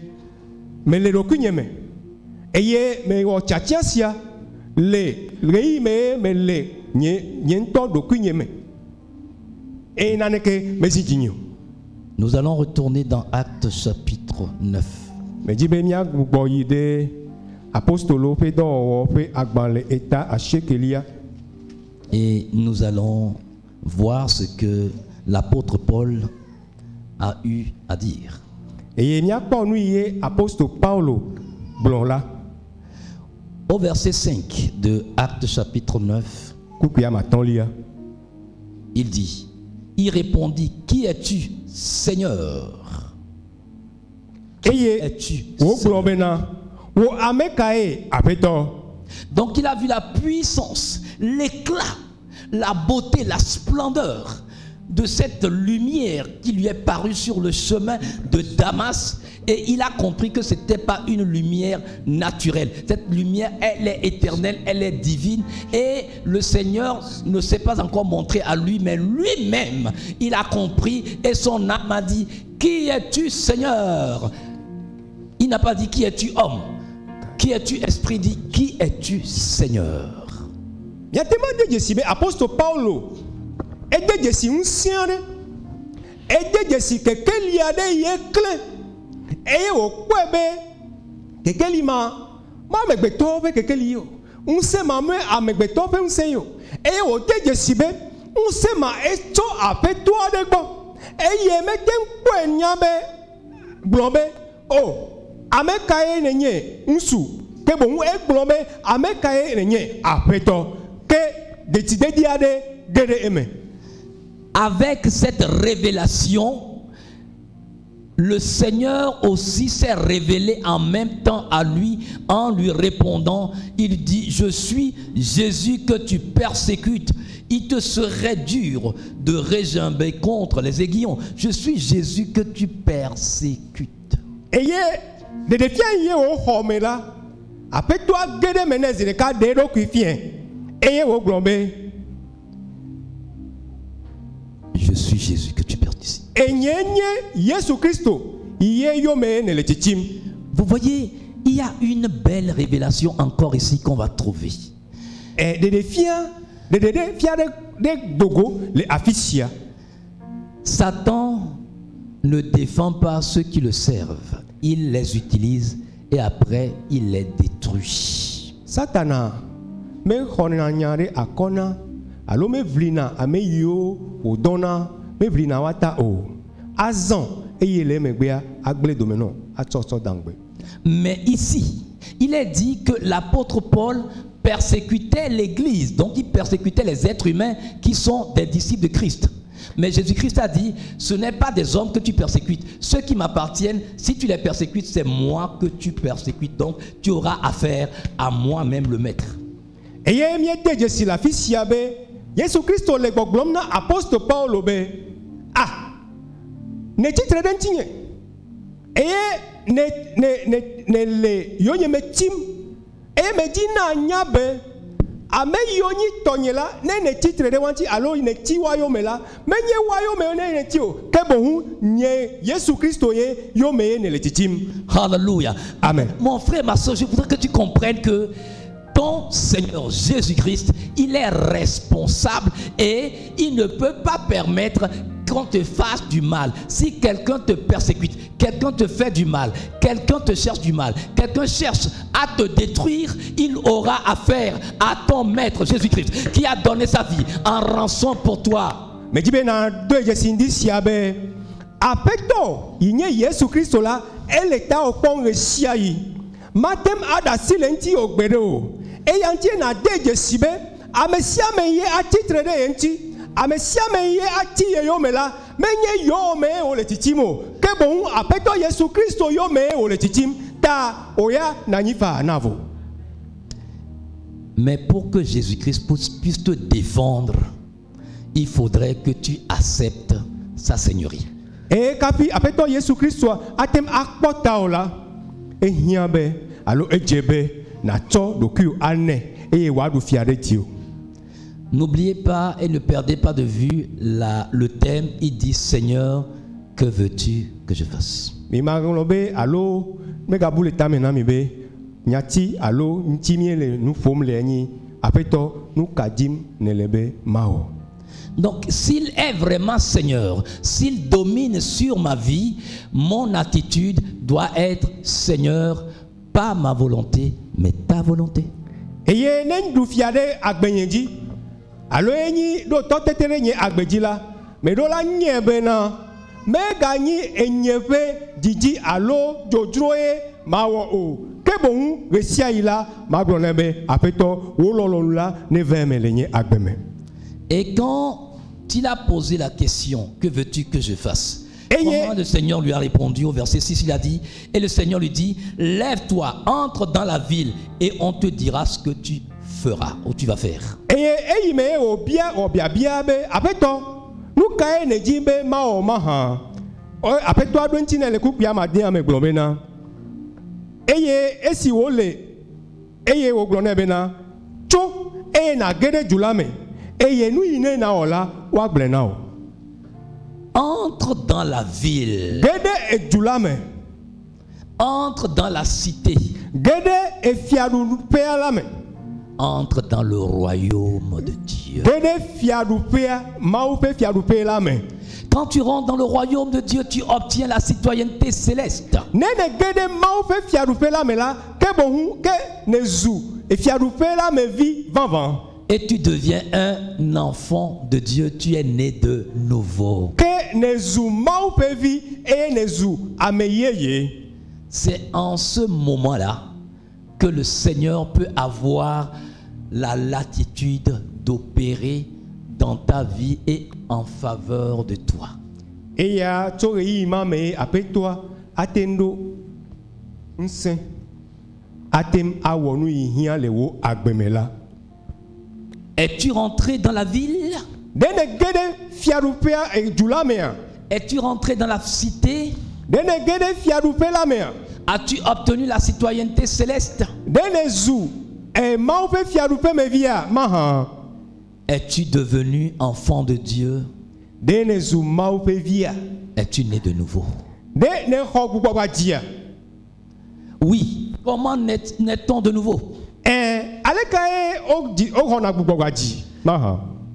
me le kunye me eye me wo chachiasia le rei me le nyento do kunye me e naneke me zijinyo. Nous allons retourner dans Actes chapitre 9. Me jibe mia gbo yide apostolo pe do pe agbanle eta ashekelia. Et nous allons voir ce que l'apôtre Paul a eu à dire. Et mia po nu ye apostole Paulo blonla. Au verset 5 de Actes chapitre 9, il dit: il répondit: qui es-tu, Seigneur? Qui es-tu, Seigneur? Donc il a vu la puissance, l'éclat, la beauté, la splendeur de cette lumière qui lui est parue sur le chemin de Damas, et il a compris que ce n'était pas une lumière naturelle. Cette lumière, elle est éternelle, elle est divine, et le Seigneur ne s'est pas encore montré à lui, mais lui-même, il a compris, et son âme a dit, qui es-tu, Seigneur? Il n'a pas dit, qui es-tu, homme? Qui es-tu, esprit? Dit, qui es-tu, Seigneur? Il y a tellement de Jésus, mais apôtre Paulo, et de Jésus, un sien, et de Jésus, que quel y a des clés, et au Québec, que quel y ma me betove, que quel y un se ma me a me betove, un seyo, et au de Jésus, un se ma esto a toi de bon, et y me ten poignabe, blombe, oh, a me cae nenye, un sou, que bon, et blombe, a me cae nenye, a peto, que de tide diade, de aimer. Avec cette révélation, le Seigneur aussi s'est révélé en même temps à lui en lui répondant. Il dit, je suis Jésus que tu persécutes. Il te serait dur de régimber contre les aiguillons. Je suis Jésus que tu persécutes. Et de défier au homme là, après toi, guérir menez le cas de l'eau qui vient. Et au glombe. Je suis Jésus que tu persécutes. Vous voyez, il y a une belle révélation encore ici qu'on va trouver. Satan ne défend pas ceux qui le servent. Il les utilise et après il les détruit. Satana, me khonanyare akona. Alo me vlina ameyo odona me vlina wata o azan eyele megbea agble domeno atsoso dangbe. Mais ici, il est dit que l'apôtre Paul persécutait l'église, donc il persécutait les êtres humains qui sont des disciples de Christ. Mais Jésus-Christ a dit, ce n'est pas des hommes que tu persécutes, ceux qui m'appartiennent, si tu les persécutes, c'est moi que tu persécutes, donc tu auras affaire à moi-même le maître. Et miete je si la fisiabe Jésus Christ le gboglomna apôtre Paulo be ne titre d'entinye et ne le yonye metim et me dina nyabe ame yoni tonyela ne titre de wanti alo ne ti wayo mela menye wayo me ne ti o ke bohu nye Jésus Christ ye yo me ne le titim. Alléluia. Amen. Mon frère, ma soeur, je voudrais que tu comprennes que ton Seigneur Jésus-Christ, il est responsable et il ne peut pas permettre qu'on te fasse du mal. Si quelqu'un te persécute, quelqu'un te fait du mal, quelqu'un te cherche du mal, quelqu'un cherche à te détruire, il aura affaire à ton maître Jésus-Christ qui a donné sa vie en rançon pour toi. Mais dis bien, deux Jésus siabe, apeto, il y a Jésus Christ là, elle est au pont de Siaï. Matem ada silenti ogbedo. Et yanti na deje sibe, amesia meye a titre de yanti, amesia meye a ti yo mela, menye yo me o le titimo, ke bon apeto Yesu Christo yo me o le titim, ta oya nanifa navo. Mais pour que Jésus-Christ puisse te défendre, il faudrait que tu acceptes sa seigneurie. Et kapi apeto Yesu Christo atem akpota ola, e hiabe, alo ejebe. N'oubliez pas et ne perdez pas de vue le thème. Il dit, Seigneur, que veux-tu que je fasse? Donc, s'il est vraiment Seigneur, s'il domine sur ma vie, mon attitude doit être, Seigneur, pas ma volonté, mais ta volonté. Et nendu fiade agbenyeji. Alo enyi do totetere nye agbejila. Me do la nyebena. Me ganyi enyeve didi alo jojroe mawo o. Ke bon resia ila maglonebe apeto wolololula neveme lenye agbeme. Et quand il a posé la question, que veux-tu que je fasse? Comment le Seigneur lui a répondu au verset 6, il a dit, et le Seigneur lui dit, lève-toi, entre dans la ville et on te dira ce que tu feras ou tu vas faire. nous caillons ne dit be mao maha. Après toi, donc tu n'es le couple yamadien me globena. Eye esi wole. Eye wo glone bena. Cho eye na gede julame. Eye nu ine na ola wa glenao. Entre dans la ville. Gede e julame. Entre dans la cité. Gede e fiadu pealame. Entre dans le royaume de Dieu. Gede fiadu pea mau pe fiadu pealame. Quand tu rentres dans le royaume de Dieu, tu obtiens la citoyenneté céleste. Nene gede mau pe fiadu pealame la ke bohu ke nezu e fiadu pealame vi vanvan. Et tu deviens un enfant de Dieu, tu es né de nouveau. Que nezu mau pe vi e nezu ameyeye. C'est en ce moment-là que le Seigneur peut avoir la latitude d'opérer dans ta vie et en faveur de toi. Et ya tsorei mame apetwa atendo nse atem awonu ihia lewo agbemela. Es-tu rentré dans la ville? Dene gede fiarupea e julamea. Es-tu rentré dans la cité? Dene gede fiarupela mea. As-tu obtenu la citoyenneté céleste? Dene zu e maupe fiarupe me via maha. Es-tu devenu enfant de Dieu? Dene zu maupe via. Es-tu né de nouveau? Dene hogbugwa dia. Oui. Comment naît-on de nouveau?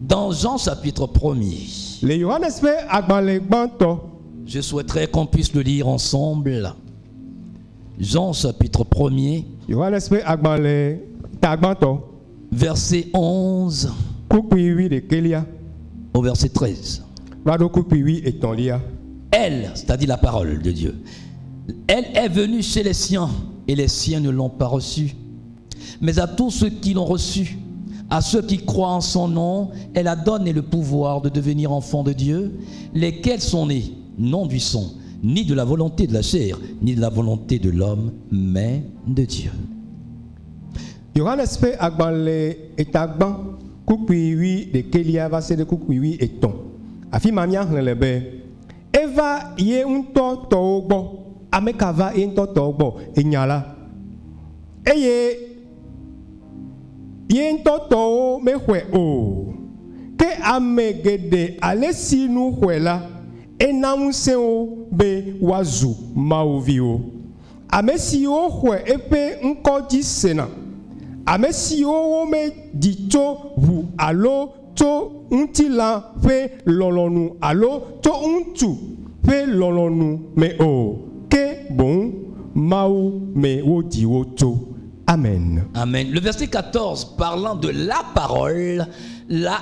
Dans Jean chapitre 1er, je souhaiterais qu'on puisse le lire ensemble. Jean chapitre 1er, verset 11 au verset 13. Elle, c'est-à-dire la parole de Dieu, elle est venue chez les siens et les siens ne l'ont pas reçue. Mais à tous ceux qui l'ont reçu, à ceux qui croient en son nom, elle a donné le pouvoir de devenir enfants de Dieu, lesquels sont nés, non du sang, ni de la volonté de la chair, ni de la volonté de l'homme, mais de Dieu. Yohanes pe agbale etagban kukuiwi de kelia va se de kukuiwi eton. Afi mamia hlelebe. Eva ye unto toogbo, amekava ye unto toogbo enyala. Eye ye ntoto mehwe o ke amegede alesi nu hwela enamse o be wazu mauvio amesi o hwe epe nkoji sena amesi o me dito hu alo to untila pe lolonu alo to untu pe lolonu me o ke bon mau me wo diwo to. Amen. Amen. Le verset 14, parlant de la parole, l'a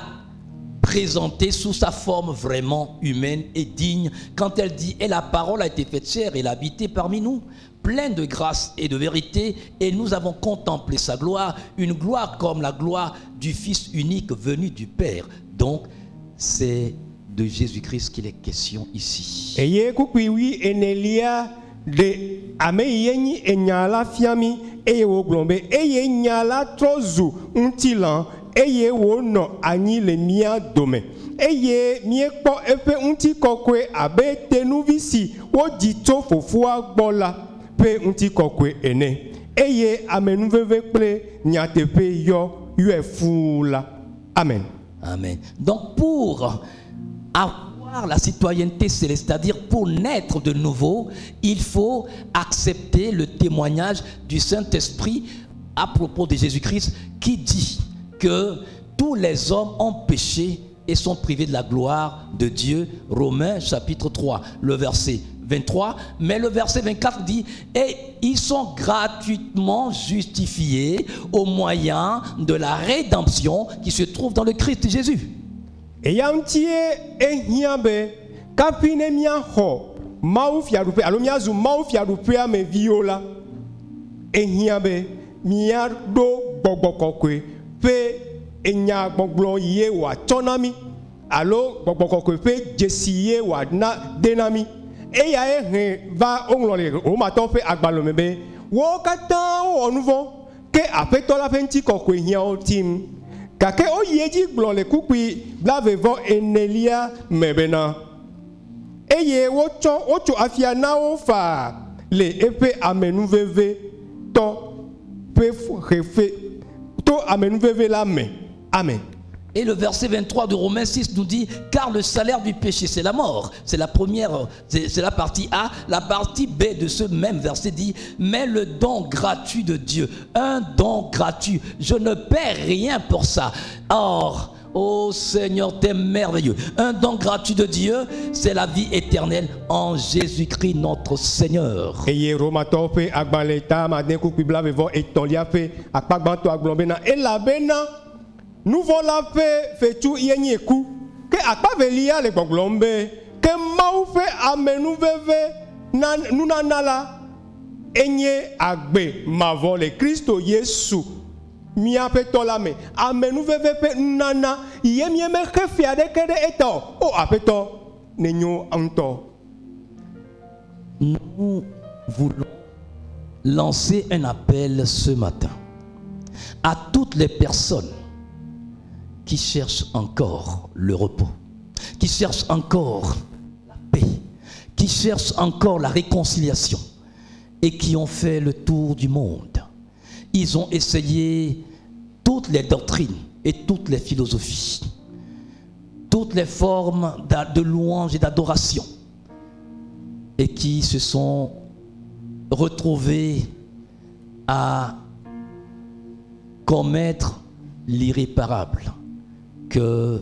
présentée sous sa forme vraiment humaine et digne, quand elle dit « Et la parole a été faite chair, elle a habité parmi nous, pleine de grâce et de vérité, et nous avons contemplé sa gloire, une gloire comme la gloire du Fils unique venu du Père. » Donc, c'est de Jésus-Christ qu'il est question ici. De ameyeni enyala fiami eye wo glombe eye nyala trozu untilan eye wo no anyi le mia dome eye mie kpo epe unti kokwe abe tenuvisi wo dito fofua gbola pe unti kokwe ene eye amenuveve ple nyatepe yo ufula. Amen. Amen. Donc pour la citoyenneté céleste, c'est-à-dire pour naître de nouveau, il faut accepter le témoignage du Saint-Esprit à propos de Jésus-Christ qui dit que tous les hommes ont péché et sont privés de la gloire de Dieu. Romains chapitre 3, le verset 23, mais le verset 24 dit « Et ils sont gratuitement justifiés au moyen de la rédemption qui se trouve dans le Christ Jésus. » Et yantie ehiabe kapine mia ho mau fiarupe alomia zu mau fiarupe ame viola ehiabe mia do gbogbokokwe pe enya gbogbo ye wa tonami alo gbogbokokwe pe jesiye wa na denami eya ehin va onlole o ma to fe agbalomebe wo katan o onuvo ke apetola fenti kokwe hian o tim Kake o yeji gblɔ le kukui blavevɔ enelia me bena. Eye wotso afia na wo fa le eƒe amenuveve tɔ ƒe xefe to amenuveve la me. Amen. Et le verset 23 de Romains 6 nous dit, car le salaire du péché, c'est la mort. C'est la première, c'est la partie A. La partie B de ce même verset dit, mais le don gratuit de Dieu, un don gratuit, je ne paie rien pour ça. Or, oh Seigneur, t'es merveilleux. Un don gratuit de Dieu, c'est la vie éternelle en Jésus-Christ notre Seigneur. Et Romato fe agbaleta maden kuku blavevo etolia fe akpagbanto agblobena e la bena nous voilà fait tout yenieku que akpavelia le gboglombe que mau fe amenuveve nunanala enye agbe mavo le Kristo Yesu mia peto la me amenuveve pe nana yemie me khefia de kede eto o apeto nenyo anto. Nous voulons lancer un appel ce matin à toutes les personnes qui cherchent encore le repos, qui cherchent encore la paix, qui cherchent encore la réconciliation et qui ont fait le tour du monde. Ils ont essayé toutes les doctrines et toutes les philosophies, toutes les formes de louange et d'adoration, et qui se sont retrouvés à commettre l'irréparable, qu'il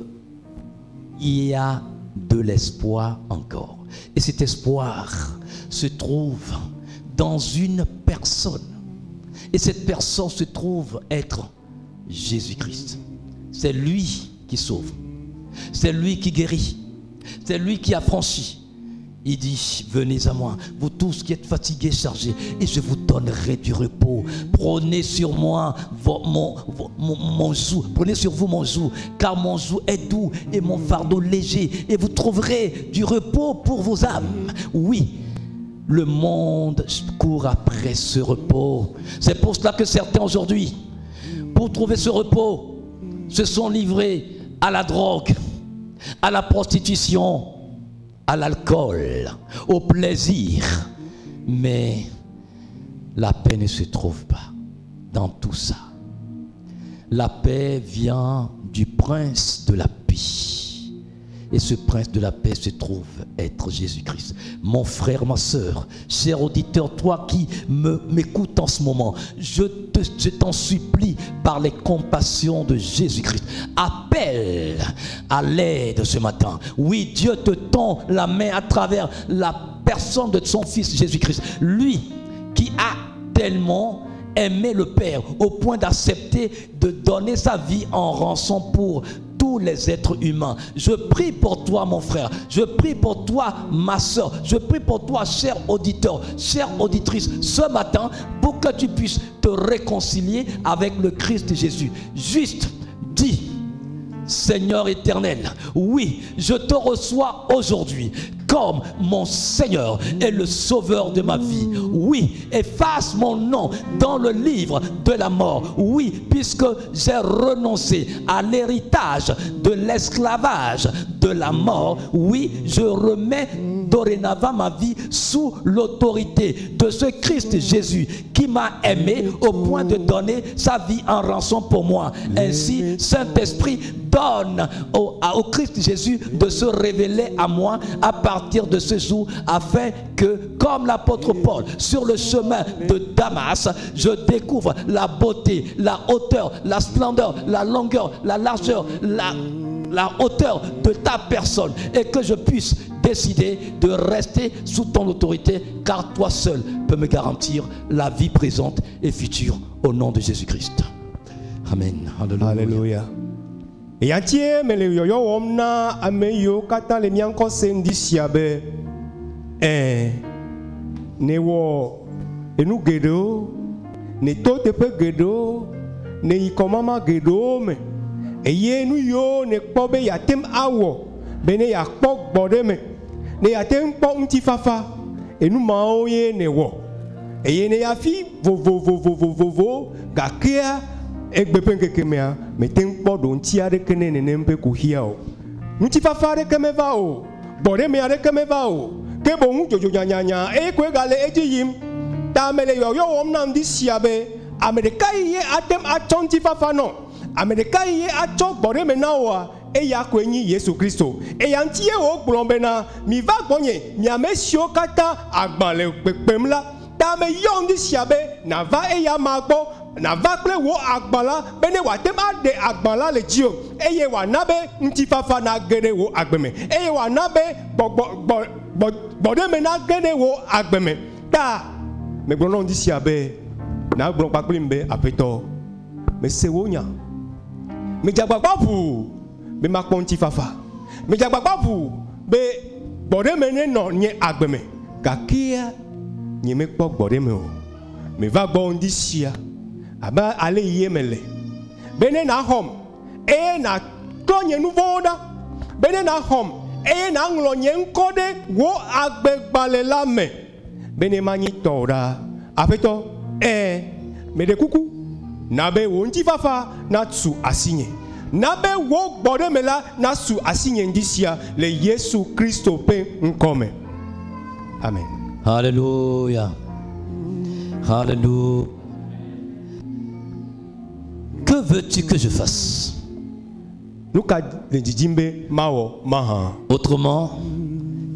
y a de l'espoir encore. Et cet espoir se trouve dans une personne. Et cette personne se trouve être Jésus-Christ. C'est lui qui sauve. C'est lui qui guérit. C'est lui qui a franchi. Il dit, venez à moi, vous tous qui êtes fatigués, chargés, et je vous donnerai du repos. Prenez sur moi mon joug, prenez sur vous mon joug, car mon joug est doux et mon fardeau léger, et vous trouverez du repos pour vos âmes. Oui, le monde court après ce repos. C'est pour cela que certains aujourd'hui, pour trouver ce repos, se sont livrés à la drogue, à la prostitution, à l'alcool, au plaisir. Mais la paix ne se trouve pas dans tout ça. La paix vient du prince de la paix. Et ce prince de la paix se trouve être Jésus-Christ. Mon frère, ma soeur, cher auditeur, toi qui m'écoutes en ce moment, je t'en supplie par les compassions de Jésus-Christ. Appelle à l'aide ce matin. Oui, Dieu te tend la main à travers la personne de son Fils Jésus-Christ. Lui qui a tellement aimé le Père au point d'accepter de donner sa vie en rançon pour tous les êtres humains. Je prie pour toi, mon frère. Je prie pour toi, ma soeur. Je prie pour toi, cher auditeur, chère auditrice, ce matin, pour que tu puisses te réconcilier avec le Christ Jésus. Juste, dis, Seigneur éternel, oui, je te reçois aujourd'hui comme mon Seigneur et le Sauveur de ma vie. Oui, efface mon nom dans le livre de la mort. Oui, puisque j'ai renoncé à l'héritage de l'esclavage de la mort. Oui, je remets dorénavant ma vie sous l'autorité de ce Christ Jésus qui m'a aimé au point de donner sa vie en rançon pour moi. Ainsi, Saint-Esprit, donne au Christ Jésus de se révéler à moi à partir de ce jour, afin que, comme l'apôtre Paul, sur le chemin de Damas, je découvre la beauté, la hauteur, la splendeur, la longueur, la largeur, la hauteur de ta personne, et que je puisse décider de rester sous ton autorité, car toi seul peux me garantir la vie présente et future, au nom de Jésus-Christ. Amen. Alléluia. Alléluia. Et entier mais le yoyo omna ameyo kata le mianko sendi siabe ne wo enu gedo ne tote pe gedo ne ikomama gedo me eye nu yo ne kpobe yatem awo bene ya kpok bode me ne yatem kpok ntifafa enu maoye ne wo eye ne ya fi vovo gakia egbepen kekemea meten kpo do ntia de kene nenem pe kuhia o nti fafa de kemeva o bore me de kemeva o ke bo hu jojo nyanya e kwe gale eji yim ta mele yo wom nam di siabe amerika ye atem achonti fafa no amerika ye acho bore me na wa e ya kwenyi Yesu Kristo e ya ntie o gblombe na mi va gbonye mi amesio kata agbale pepem la ta me yo ndi siabe na va e ya magbo na va kple wo agbala bene wa tem ade agbala le jio eye wa nabe ntifafa na gere wo agbeme eye wa nabe bode me na gere wo agbeme ta me gbolo ndi siabe na gbolo papli mbe apeto me se wonya me jagbapapu be makpon ntifafa me jagbapapu be bode me ne no nye agbeme kakia nye me kpo bode me o me va gbo ndi sia aba ale yemele bene na hom na klonye nuvoda bene na hom na nglonye nkode wo agbegbale lame bene manyi tora afeto me de kuku na be wo ntifafa na tsu asinye na be wo gbode mela na su asinye ndisia le Yesu Kristo pe nkome amen. Hallelujah. Hallelujah. Que veux-tu que je fasse? Autrement,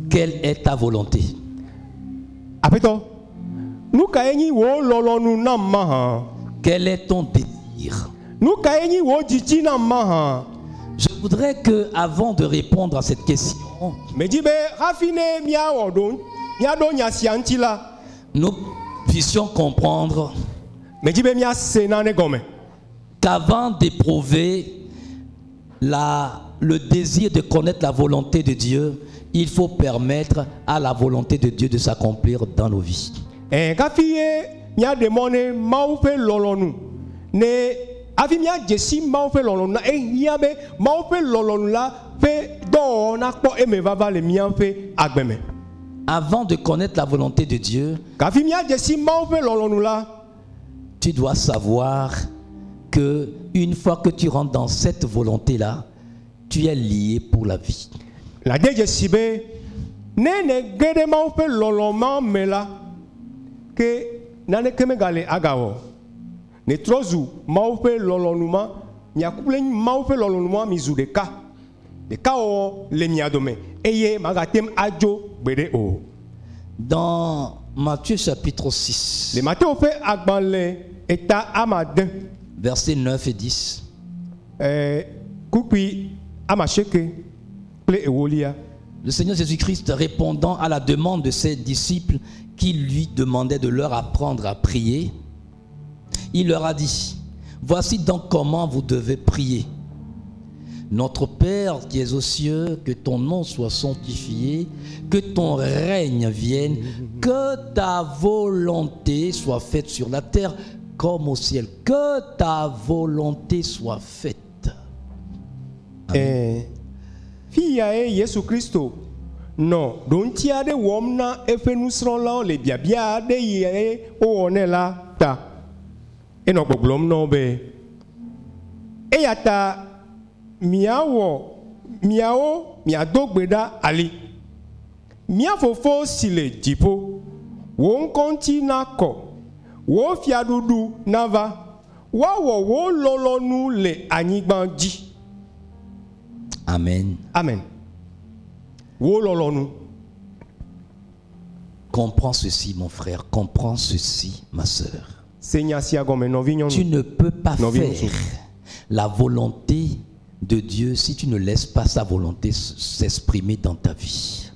quelle est ta volonté? Quel est ton désir? Je voudrais que, avant de répondre à cette question, nous puissions comprendre qu'avant d'éprouver le désir de connaître la volonté de Dieu, il faut permettre à la volonté de Dieu de s'accomplir dans nos vies. Avant de connaître la volonté de Dieu, tu dois savoir que une fois que tu rentres dans cette volonté-là, tu es lié pour la vie. Dans Matthieu chapitre 6, versets 9 et 10, le Seigneur Jésus-Christ, répondant à la demande de ses disciples qui lui demandaient de leur apprendre à prier, il leur a dit: voici donc comment vous devez prier. Notre Père qui es aux cieux, que ton nom soit sanctifié, que ton règne vienne, que ta volonté soit faite sur la terre comme au ciel. Que ta volonté soit faite. Amen. Yesu Christo non don tiade womna efenusron la le biabia de ye o onela ta eno gboglom no be eyata miawo miadogbeda ali miafofo sile dipo wo nkonti nako wo fiadudu nava wawo wo lolonu le anyigbanji. Amen. Amen. Comprends ceci, mon frère. Comprends ceci, ma sœur. Tu ne peux pas faire la volonté de Dieu si tu ne laisses pas sa volonté s'exprimer dans ta vie.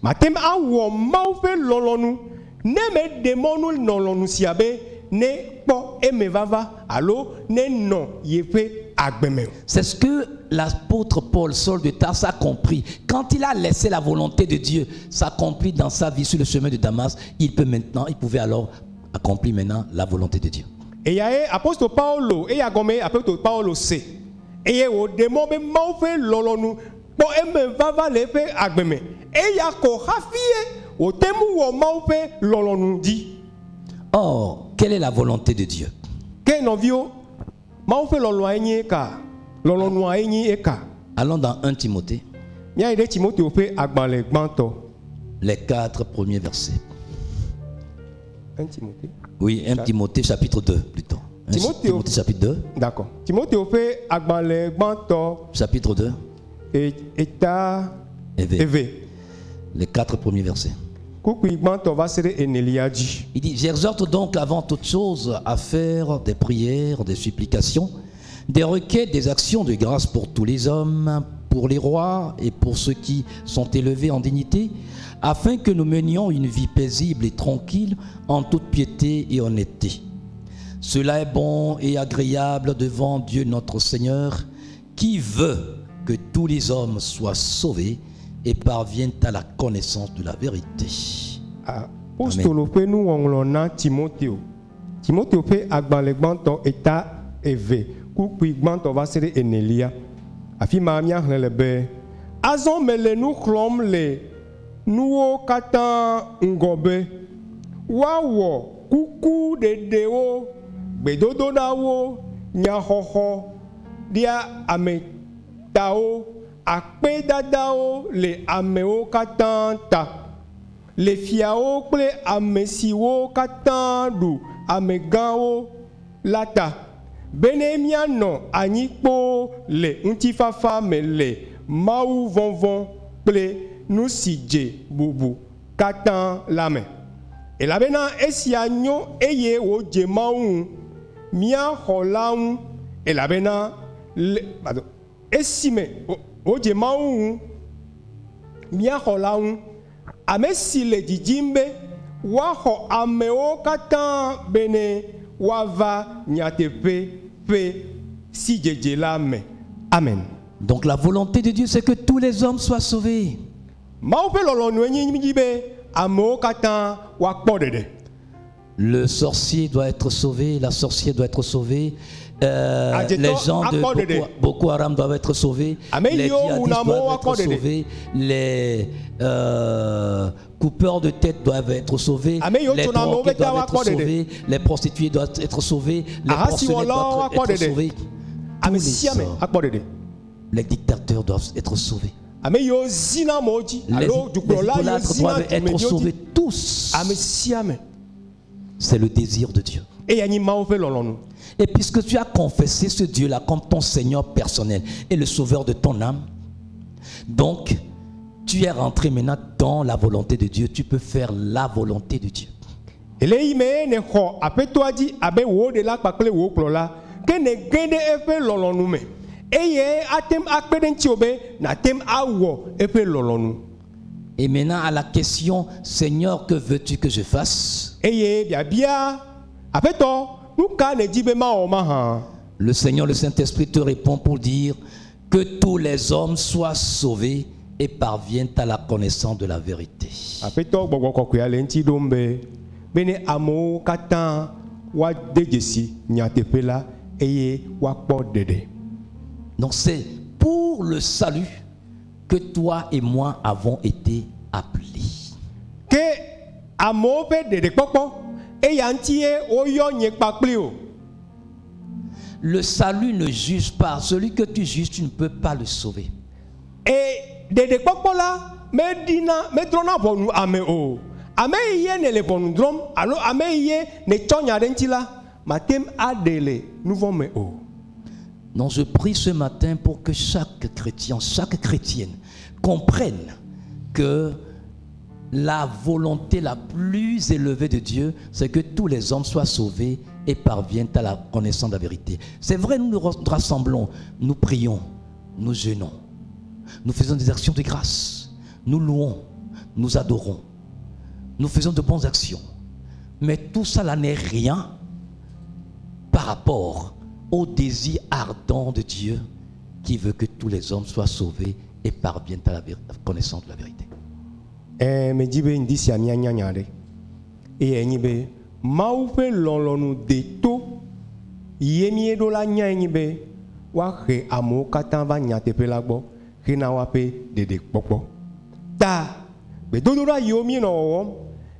C'est ce que l'apôtre Paul, Saul de Tarse, a compris. Quand il a laissé la volonté de Dieu s'accomplir dans sa vie sur le chemin de Damas, il pouvait alors accomplir maintenant la volonté de Dieu. Et apôtre Paulo, et apôtre Paulo c'est, et au démon me fait lolonu, pour me va le faire agbeme. Et ya ko rafie au temu au fait lolonu dit. Or, quelle est la volonté de Dieu? Quel novio Allons dans 1 Timothée, les 4 premiers versets. 1 Timothée. Oui, 1 Timothée chapitre 2 plutôt. Timothée chapitre 2. D'accord. Timothée chapitre 2. État éveillé. Les 4 premiers versets. Il dit, j'exhorte donc avant toute chose à faire des prières, des supplications, des requêtes, des actions de grâce pour tous les hommes, pour les rois et pour ceux qui sont élevés en dignité, afin que nous menions une vie paisible et tranquille en toute piété et honnêteté. Cela est bon et agréable devant Dieu notre Seigneur, qui veut que tous les hommes soient sauvés et parviennent à la connaissance de la vérité. Apostolo pe nous on Timothée. Timothée pe agbalegbanto état éve. Ku gbanto va sere enelia. Afi ma mia hlebe. Azon mele nous klom le nuo katan ngobe. Wawo kuku dedeo gbedodo dawo nya hoho dia ametao akpe dadao le ameo katanta le fiao ple amesiwo katandu amegao lata benemia no anyikpo le untifafa me le mau vonvon ple nusije bubu katan lame et la bena esianyo eye wo je mau mia holaun et la bena esime oje mau mia holaun amesi le dijimbe wa ho ameo katan bene wava nyatepe pe si jeje lame. Amen. Donc la volonté de Dieu c'est que tous les hommes soient sauvés. Le sorcier doit être sauvé, la sorcière doit être sauvée, les gens de Boko Haram doivent être sauvés, les djihadistes doivent être sauvés, les coupeurs de tête doivent être sauvés, les drogués doivent être sauvés, les prostituées doivent être sauvées, les porcelaines doivent être sauvés. Les dictateurs doivent être sauvés. Les idolâtres doivent être sauvés tous. C'est le désir de Dieu. Et puisque tu as confessé ce Dieu-là comme ton Seigneur personnel et le sauveur de ton âme, donc tu es rentré maintenant dans la volonté de Dieu. Tu peux faire la volonté de Dieu. Et maintenant à la question, Seigneur, que veux-tu que je fasse? Le Seigneur, le Saint-Esprit te répond pour dire que tous les hommes soient sauvés et parviennent à la connaissance de la vérité. Donc c'est pour le salut que toi et moi avons été appelés. Le salut ne juge pas. Celui que tu juges, tu ne peux pas le sauver. Donc je prie ce matin pour que chaque chrétien, chaque chrétienne comprenne que la volonté la plus élevée de Dieu, c'est que tous les hommes soient sauvés et parviennent à la connaissance de la vérité. C'est vrai, nous nous rassemblons, nous prions, nous jeûnons, nous faisons des actions de grâce, nous louons, nous adorons, nous faisons de bonnes actions. Mais tout ça là n'est rien par rapport au désir ardent de Dieu qui veut que tous les hommes soient sauvés et parviennent à la connaissance de la vérité. Me dit ben dit sia mia nyanyare e enyi be mau pe lolonu de to yemi do la nyanyi be wa he amo katan va nyate pe la gbo he na wa pe dede popo ta be do ra yomi no wo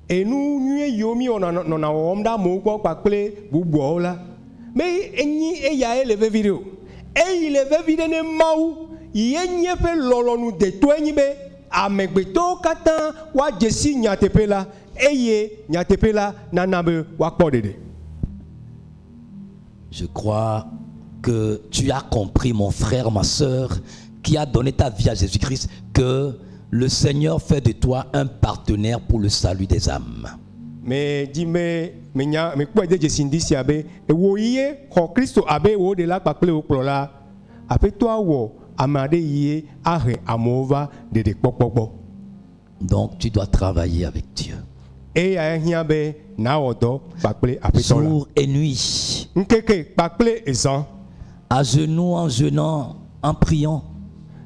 enu nue yomi ona no na wo mda mo gbo pa ple bubu ola mais il y a le vidéo et il est vidéo ne mau yenye pe lolo nu de to enyi be amegbeto katan wa jesi nyatepela eye nyatepela nanabe wa kpodede. Je crois que tu as compris, mon frère, ma soeur, qui a donné ta vie à Jésus-Christ, que le Seigneur fait de toi un partenaire pour le salut des âmes. Mais dis-moi, mais quoi de Jésus dit abe et woyé ko Christo abe wo de la pakle o plola ape toi wo amade yé are amova de pokpokpo. Donc tu dois travailler avec Dieu. Et ya hiabe na odo pakle ape tola. Jour et nuit. Nkeke pakle ezan. À genoux, en jeûnant, en priant.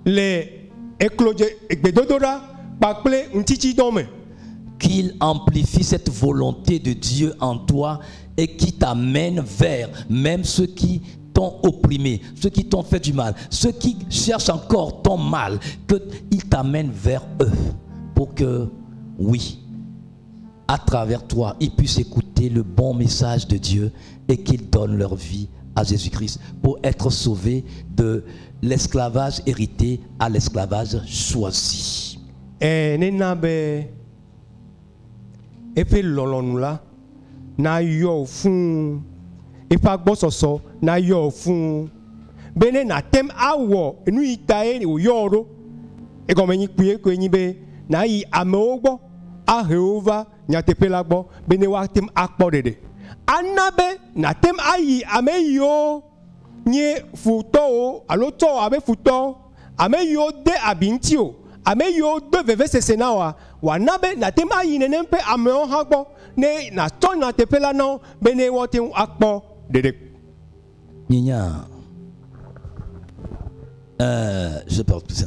Les écloge egbedododa pakle ntiti dome. Qu'il amplifie cette volonté de Dieu en toi et qui t'amène vers même ceux qui t'ont opprimé, ceux qui t'ont fait du mal, ceux qui cherchent encore ton mal, qu'il t'amène vers eux pour que, oui, à travers toi, ils puissent écouter le bon message de Dieu et qu'ils donnent leur vie à Jésus-Christ pour être sauvés de l'esclavage hérité à l'esclavage choisi. Et puis l'olonula na yo fun et pas gbososo na yo fun bene na tem awo enu itae o yoro e go menyi pie ko enyi be na yi ameogbo a Jehova nyatepela gbo bene wa tem akpo dede anabe na tem ayi ameyo nye futo o alo to abe futo ameyo de abinti o ameyo de veve sesena wa wanabe na tema yi nenem pe ameo hagbo ne na to na tepela no bene wote akpo dede. Nina, je parle tout ça.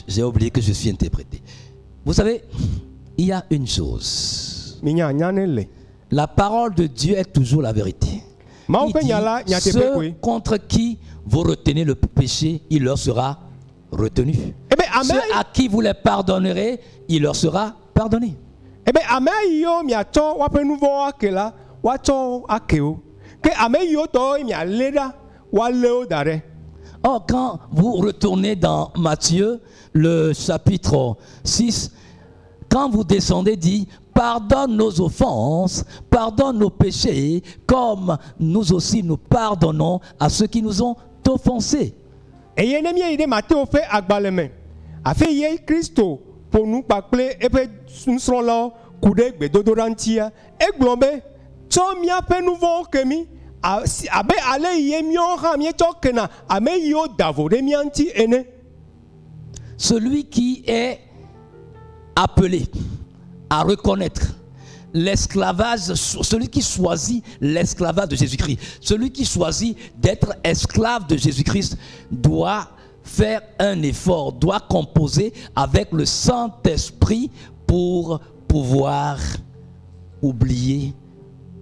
J'ai oublié que je suis interprété. Vous savez, il y a une chose. La parole de Dieu est toujours la vérité. Il dit, ceux contre qui vous retenez le péché, il leur sera retenu. Ceux à qui vous les pardonnerez, il leur sera pardonné. Or, quand vous retournez dans Matthieu, le chapitre 6, quand vous descendez, dit, pardonne nos offenses, pardonne nos péchés, comme nous aussi nous pardonnons à ceux qui nous ont offensés. Et il y a Matthieu fait agbaleme. A fait yé Christo pour nous parler et puis nous serons là coudé bedodorantia et glombe. Tom ya pe nouveau kemi abe ale yé mion ha mi chokena ame yo davore mianti ene. Celui qui est appelé à reconnaître l'esclavage, celui qui choisit l'esclavage de Jésus-Christ, celui qui choisit d'être esclave de Jésus-Christ doit faire un effort, doit composer avec le Saint-Esprit pour pouvoir oublier,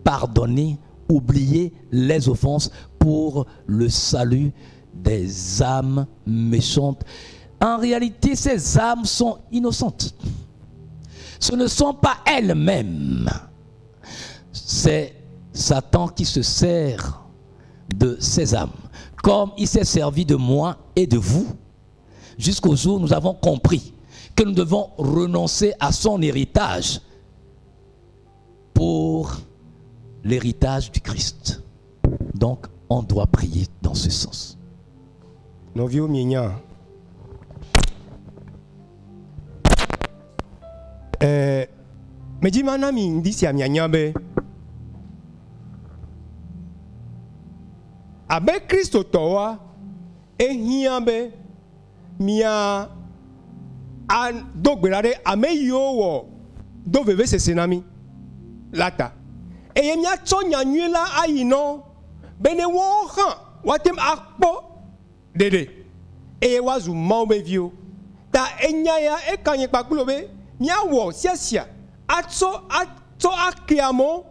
pardonner, oublier les offenses pour le salut des âmes méchantes. En réalité, ces âmes sont innocentes. Ce ne sont pas elles-mêmes. C'est Satan qui se sert de ces âmes. Comme il s'est servi de moi et de vous, jusqu'au jour où nous avons compris que nous devons renoncer à son héritage pour l'héritage du Christ. Donc, on doit prier dans ce sens. Novio Mienya. Mais dis manami disi amianyabe abe Kristo towa ehiabe mia an dogberare ameyo wo do veve sesenami lata eye mia tonya nyela ayino bene wo han watem akpo dede eye wazu maube vio ta enyaya ekanye pakpulobe miawo siasia atso akiamo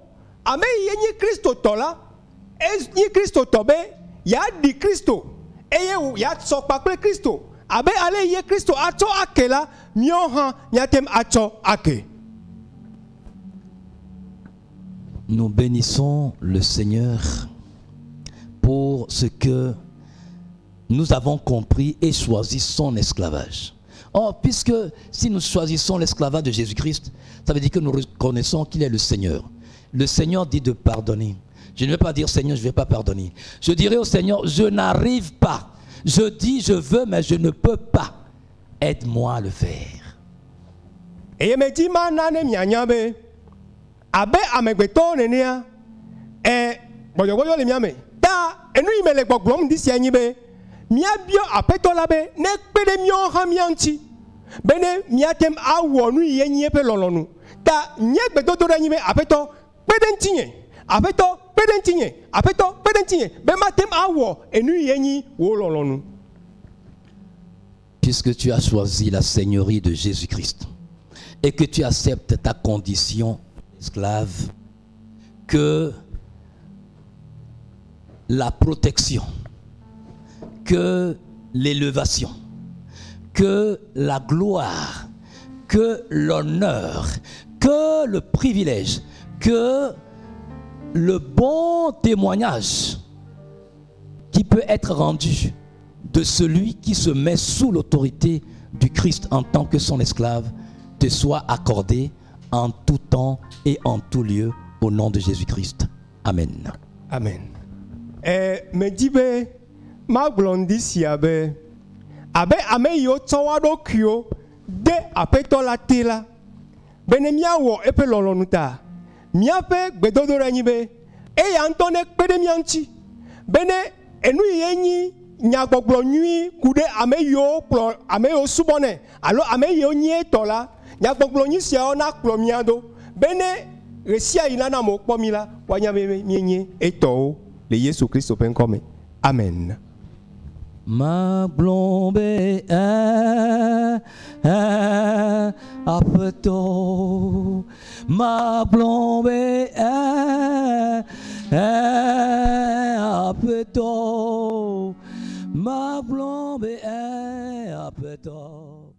ame yenyi Kristo tola ni Kristo tobe ya di Kristo eye ya tso pakple Kristo abe ale ye Kristo atso akela miohan nyatem atso ake. Nous bénissons le Seigneur parce que nous avons compris et choisi son esclavage. Or, puisque si nous choisissons l'esclavage de Jésus-Christ, ça veut dire que nous reconnaissons qu'il est le Seigneur. Le Seigneur dit de pardonner. Je ne vais pas dire Seigneur, je ne vais pas pardonner. Je dirai au Seigneur, je n'arrive pas. Je dis je veux, mais je ne peux pas. Aide-moi à le faire. Et me dit manane mianyabe. Abe amegbeto nenia. Boyoboyo le miame. Ta enu imele gbogbom disi anyibe. Mia bio apeto labe ne kpede mio hamianchi. Bene miatem awo nu yenye pe lolonu. Ta nye gbedodo anyibe apeto kpede ntinye. Apeto kpede ntinye. Apeto kpede ntinye. Be matem awo enu yenyi wo lolonu. Puisque tu as choisi la seigneurie de Jésus-Christ et que tu acceptes ta condition d'esclave, que la protection, que l'élévation, que la gloire, que l'honneur, que le privilège, que le bon témoignage qui peut être rendu de celui qui se met sous l'autorité du Christ en tant que son esclave te soit accordé en tout temps et en tout lieu au nom de Jésus-Christ. Amen. Amen. Me dit be ma glondi si abe ame yo tawado kyo de apeto la tela benemia wo epe lolonuta mia pe gbedodo ranyibe e ya ntone pede mianchi bene enu yenyi nyagbogbo nyui kude ame yo subone alo ame yo nye tola nyagbogbo nyi sia ona kplo miado bene resia ilana mo kpomila wanya mienye eto le Yesu Christo penkome. Amen. Ma blombe apeto, ma blombe apeto, ma blombe apeto.